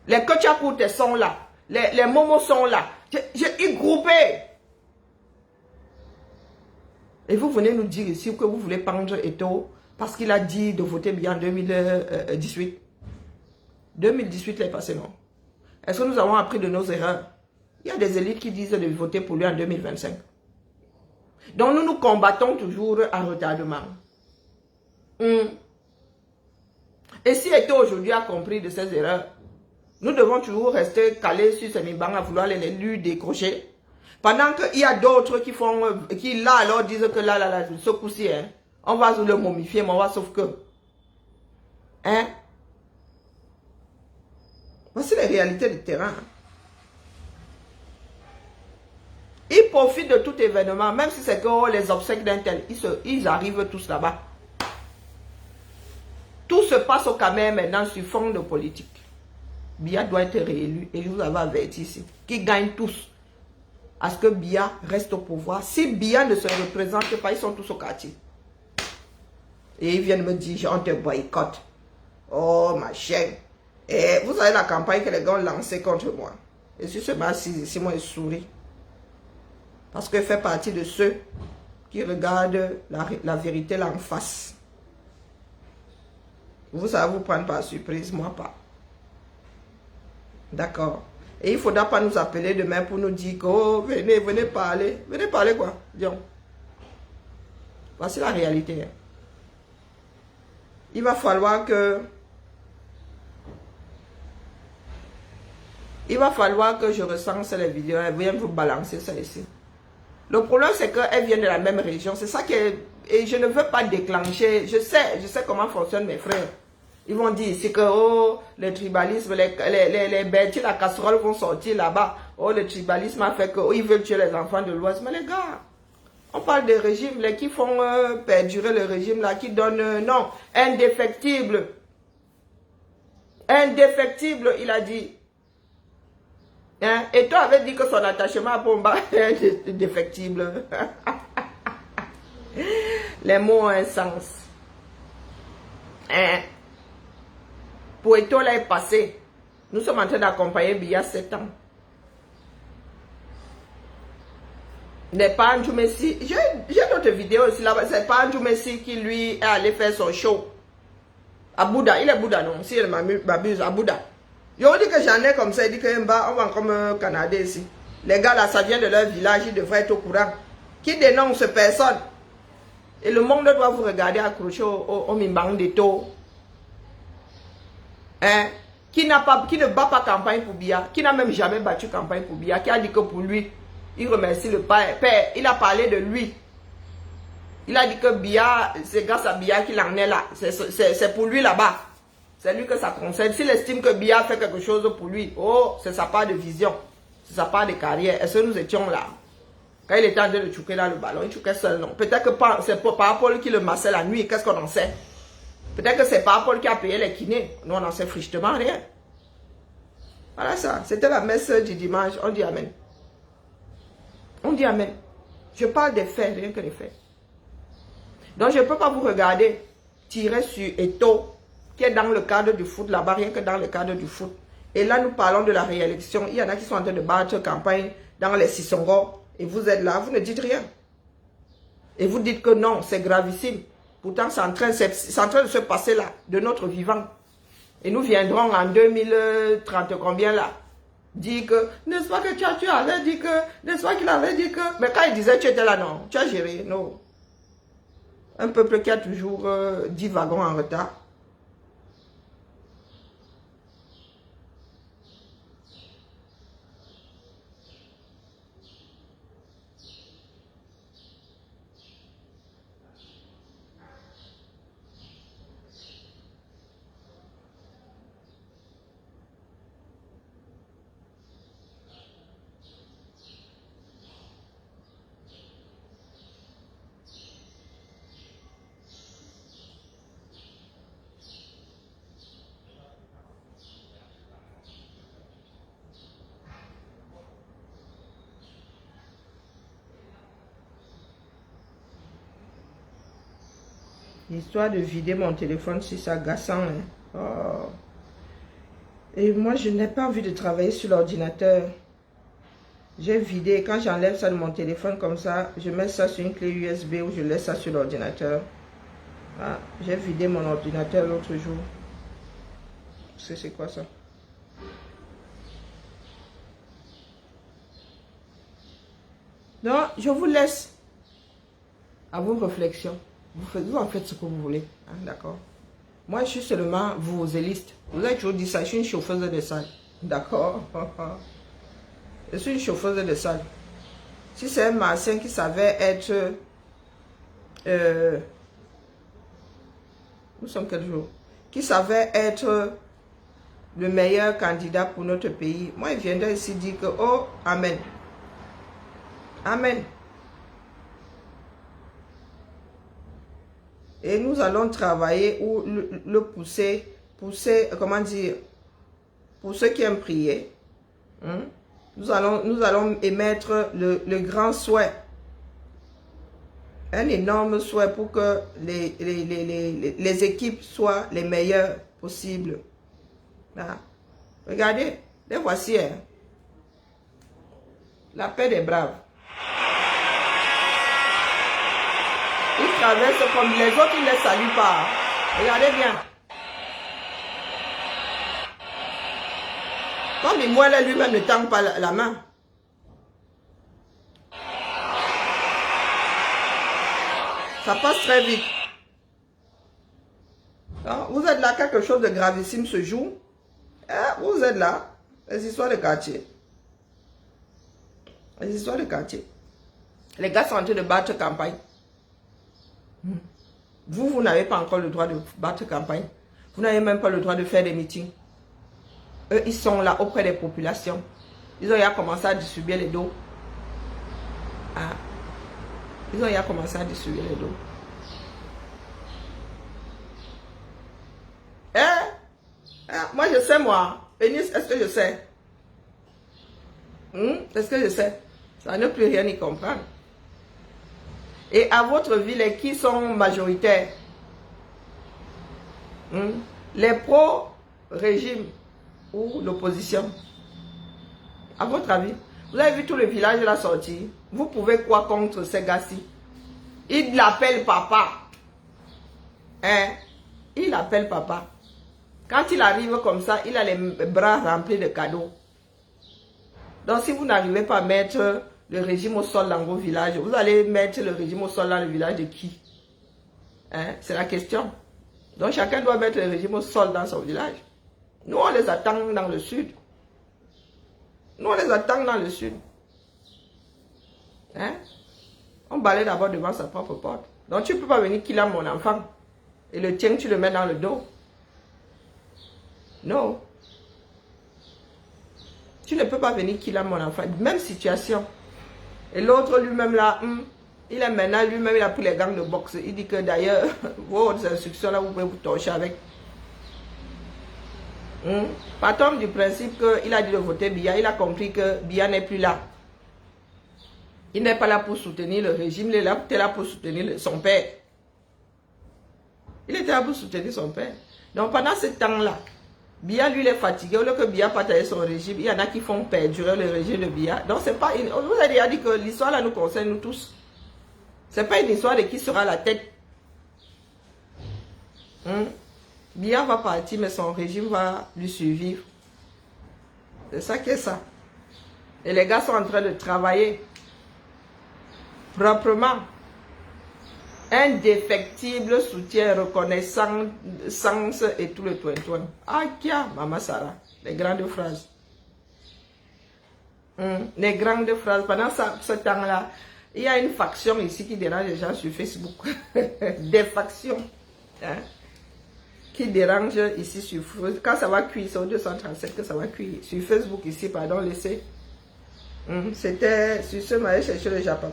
Les Kochakoutes sont là. Les Momos sont là. Ils groupés. Et vous venez nous dire ici que vous voulez pendre Eto'o parce qu'il a dit de voter bien en 2018. 2018 est passé, non? Est-ce que nous avons appris de nos erreurs? Il y a des élites qui disent de voter pour lui en 2025. Donc nous nous combattons toujours à retardement. Et si Eto'o aujourd'hui a compris de ses erreurs, nous devons toujours rester calés sur ces mibans à vouloir les lui décrocher. Pendant qu'il y a d'autres qui là alors disent que là, ce coup-ci, hein, on va le momifier, mais on va sauf que. Hein? Voici les réalités du terrain. Ils profitent de tout événement, même si c'est que les obsèques d'un tel, ils arrivent tous là-bas. Tout se passe au Cameroun maintenant sur fond de politique. Biya doit être réélu et je vous avais averti ici. Qui gagnent tous à ce que Biya reste au pouvoir. Si Biya ne se représente pas, ils sont tous au quartier. Et ils viennent me dire, on te boycotte. Oh ma chère. Et vous savez la campagne que les gars ont lancée contre moi. Et sur ce bas, si moi je souris. Parce que je fais partie de ceux qui regardent la vérité là en face. Vous savez vous prendre par surprise, moi pas. D'accord. Et il ne faudra pas nous appeler demain pour nous dire que oh, venez parler. Venez parler quoi? Disons. Voici la réalité. Hein. Il va falloir que je recense les vidéos et vienne vous balancer ça ici. Le problème c'est qu'elles viennent de la même région. C'est ça que... Et je ne veux pas déclencher. Je sais comment fonctionnent mes frères. Ils vont dire ici que oh, le tribalisme, les bêtes, la casserole vont sortir là-bas. Oh, le tribalisme a fait que oh, ils veulent tuer les enfants de l'Ouest. Mais les gars, on parle des régimes là, qui font perdurer le régime là, qui donnent non, indéfectible. Indéfectible, il a dit. Hein? Et toi avais dit que son attachement à Pomba est indéfectible. Les mots ont un sens. Hein? Pour Eto'o là est passé. Nous sommes en train d'accompagner Biya 7 ans. N'est pas Andrew Messi. J'ai d'autres vidéos aussi là-bas. C'est pas Andrew Messi qui lui est allé faire son show. À Bouddha. Il est Bouddha non? Si elle m'abuse, à Bouddha. Je vous dis que j'en ai comme ça. Il dit qu'on va comme Canada ici. Les gars là, ça vient de leur village. Ils devraient être au courant. Qui dénonce personne? Et le monde doit vous regarder accroché au mimbang d'Eto'o. Hein? Qui ne bat pas campagne pour Biya, qui n'a même jamais battu campagne pour Biya, qui a dit que pour lui, il remercie le père. Il a parlé de lui. Il a dit que Biya, c'est grâce à Biya qu'il en est là. C'est pour lui là-bas. C'est lui que ça concerne. S'il estime que Biya fait quelque chose pour lui, oh, c'est sa part de vision. C'est sa part de carrière. Est-ce que nous étions là? Quand il était en train de chouquer là le ballon, il chouquait seul, non? Peut-être que c'est par Paul qui le massait la nuit. Qu'est-ce qu'on en sait? Peut-être que c'est pas Paul qui a payé les kinés. Nous, on n'en sait frichtement rien. Voilà ça. C'était la messe du dimanche. On dit Amen. On dit Amen. Je parle des faits, rien que des faits. Donc, je ne peux pas vous regarder tirer sur Eto'o, qui est dans le cadre du foot là-bas, rien que dans le cadre du foot. Et là, nous parlons de la réélection. Il y en a qui sont en train de battre campagne dans les Sissongo. Et vous êtes là, vous ne dites rien. Et vous dites que non, c'est gravissime. Pourtant, c'est en train de se passer là, de notre vivant. Et nous viendrons en 2030, combien là? Dire que, n'est-ce pas que tu avais dit que, n'est-ce pas qu'il avait dit que... Mais quand il disait tu étais là, non, tu as géré, non. Un peuple qui a toujours 10 wagons en retard. Histoire de vider mon téléphone, si c'est agaçant. Hein. Oh. Et moi, je n'ai pas envie de travailler sur l'ordinateur. J'ai vidé. Quand j'enlève ça de mon téléphone comme ça, je mets ça sur une clé USB ou je laisse ça sur l'ordinateur. Ah, j'ai vidé mon ordinateur l'autre jour. C'est quoi ça? Donc, je vous laisse à vos réflexions. Vous en faites ce que vous voulez. Hein, d'accord? Moi, je suis seulement vos éliste. Vous avez toujours dit ça. Je suis une chauffeuse de salle. D'accord? Je suis une chauffeuse de salle. Si c'est un Martien qui savait être... nous sommes quel jour? Qui savait être le meilleur candidat pour notre pays. Moi, il viendrait ici dire que, oh, amen. Amen. Et nous allons travailler ou le pousser, comment dire, pour ceux qui aiment prier. Hein? Nous allons émettre le grand souhait. Un énorme souhait pour que les équipes soient les meilleures possibles. Là. Regardez, les voici. Hein. La paix des braves. Ils traversent comme les autres, ils ne les saluent pas. Regardez bien. Comme il moelle lui-même ne tend pas la main. Ça passe très vite. Donc, vous êtes là, quelque chose de gravissime se joue. Vous êtes là. Les histoires de quartier. Les histoires de quartier. Les gars sont en train de battre campagne. Vous n'avez pas encore le droit de battre campagne. Vous n'avez même pas le droit de faire des meetings. Eux, ils sont là auprès des populations. Ils ont déjà commencé à distribuer les dos. Ah. Ils ont déjà commencé à distribuer les dos. Moi, je sais, moi. Eunice, est-ce que je sais? Est-ce que je sais? Ça ne peut rien y comprendre. Et à votre ville, qui sont majoritaires? Les pro-régime ou l'opposition? À votre avis? Vous avez vu tout le village là sortir? Vous pouvez quoi contre ces gars-ci? Ils l'appellent papa. Hein? Il l'appelle papa. Quand il arrive comme ça, il a les bras remplis de cadeaux. Donc si vous n'arrivez pas à mettre le régime au sol dans vos villages, vous allez mettre le régime au sol dans le village de qui? Hein? C'est la question. Donc chacun doit mettre le régime au sol dans son village. Nous, on les attend dans le sud. Nous, on les attend dans le sud. Hein? On balaye d'abord devant sa propre porte. Donc tu ne peux pas venir killer mon enfant. Et le tien, tu le mets dans le dos. Non. Tu ne peux pas venir killer mon enfant. Même situation. Et l'autre lui-même là, il est maintenant lui-même, il a pris les gangs de boxe. Il dit que d'ailleurs, vos instructions là, vous pouvez vous torcher avec. Partant du principe qu'il a dit de voter Biya, il a compris que Biya n'est plus là. Il n'est pas là pour soutenir le régime, il était là pour soutenir son père. Il était là pour soutenir son père. Donc pendant ce temps-là, Biya, lui, il est fatigué. Au lieu que Biya partage son régime, il y en a qui font perdurer le régime de Biya. Donc, c'est pas une... On vous a déjà dit que l'histoire là nous concerne nous tous. C'est pas une histoire de qui sera à la tête. Biya va partir, mais son régime va lui survivre. C'est ça qui est ça. Et les gars sont en train de travailler proprement. Indéfectible soutien, reconnaissance et tout le toin. Ah, kia, Maman Sarah, les grandes phrases. Les grandes phrases. Pendant ce temps-là, il y a une faction ici qui dérange les gens sur Facebook. Des factions. Hein, qui dérangent ici sur Facebook. Quand ça va cuire, c'est au 237 que ça va cuire. Sur Facebook ici, pardon, laissez. C'était sur ce, m'allait chercher le Japon.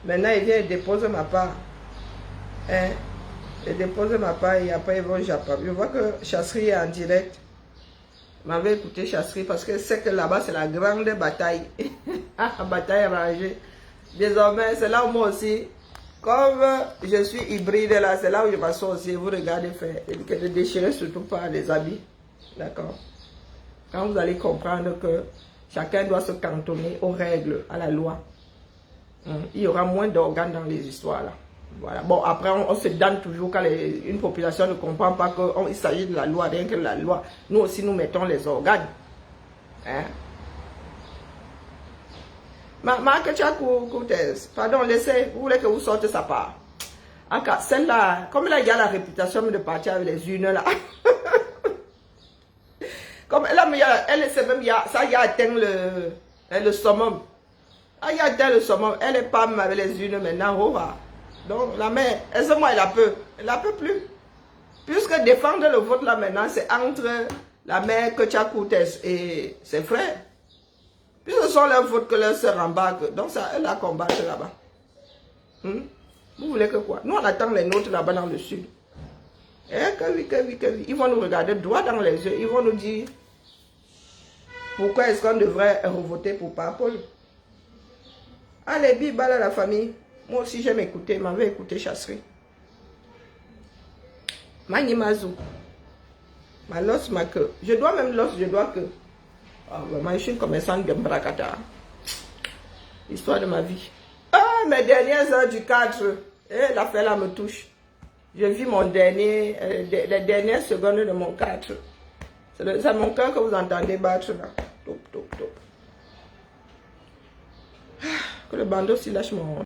Maintenant, il vient et dépose ma part. Hein? Il dépose ma part et après, il va au Japon. Je vois que Chasserie est en direct. Je m'avais écouté Chasserie parce que c'est que là-bas, c'est la grande bataille. La bataille rangée. Désormais, c'est là où moi aussi, Comme je suis hybride là, c'est là où je vais sortir. Vous regardez faire. Et que ne déchirez surtout pas les habits. D'accord? Quand vous allez comprendre que chacun doit se cantonner aux règles, à la loi, il y aura moins d'organes dans les histoires là. Voilà. Bon, après, on se donne toujours quand une population ne comprend pas qu'il s'agit de la loi, rien que de la loi. Nous aussi, nous mettons les organes. Hein? Pardon, laissez, vous voulez que vous sortez sa part. Celle-là, comme là, il y a la réputation de partir avec les unes là. Comme là, elle c'est même, ça y a atteint le summum. Ah, il y a atteint le summum. Elle est pas avec les unes maintenant, oh, va. Donc, la mère, moi elle a peu plus. Puisque défendre le vote là maintenant, c'est entre la mère Ketchakoutes et ses frères. Puis ce sont leurs votes que leurs sœurs embarquent. Donc, ça, elle a combattu là-bas. Vous voulez que quoi? Nous, on attend les nôtres là-bas dans le sud. Que oui. Ils vont nous regarder droit dans les yeux. Ils vont nous dire pourquoi est-ce qu'on devrait revoter pour Paul. Allez, bibal à la famille. Moi aussi, j'aime écouter. M'avait écouté Chasserie. Manimazu. Ma l'os, ma queue. Je dois même l'os, je dois que. Ah, vraiment, je suis une commerçante de Mbrakata. Histoire de ma vie. Ah, mes dernières heures du 4. L'affaire là me touche. Je vis mon dernier, les dernières secondes de mon 4. C'est mon cœur que vous entendez battre là. Top. Que le bandeau s'il lâche mon...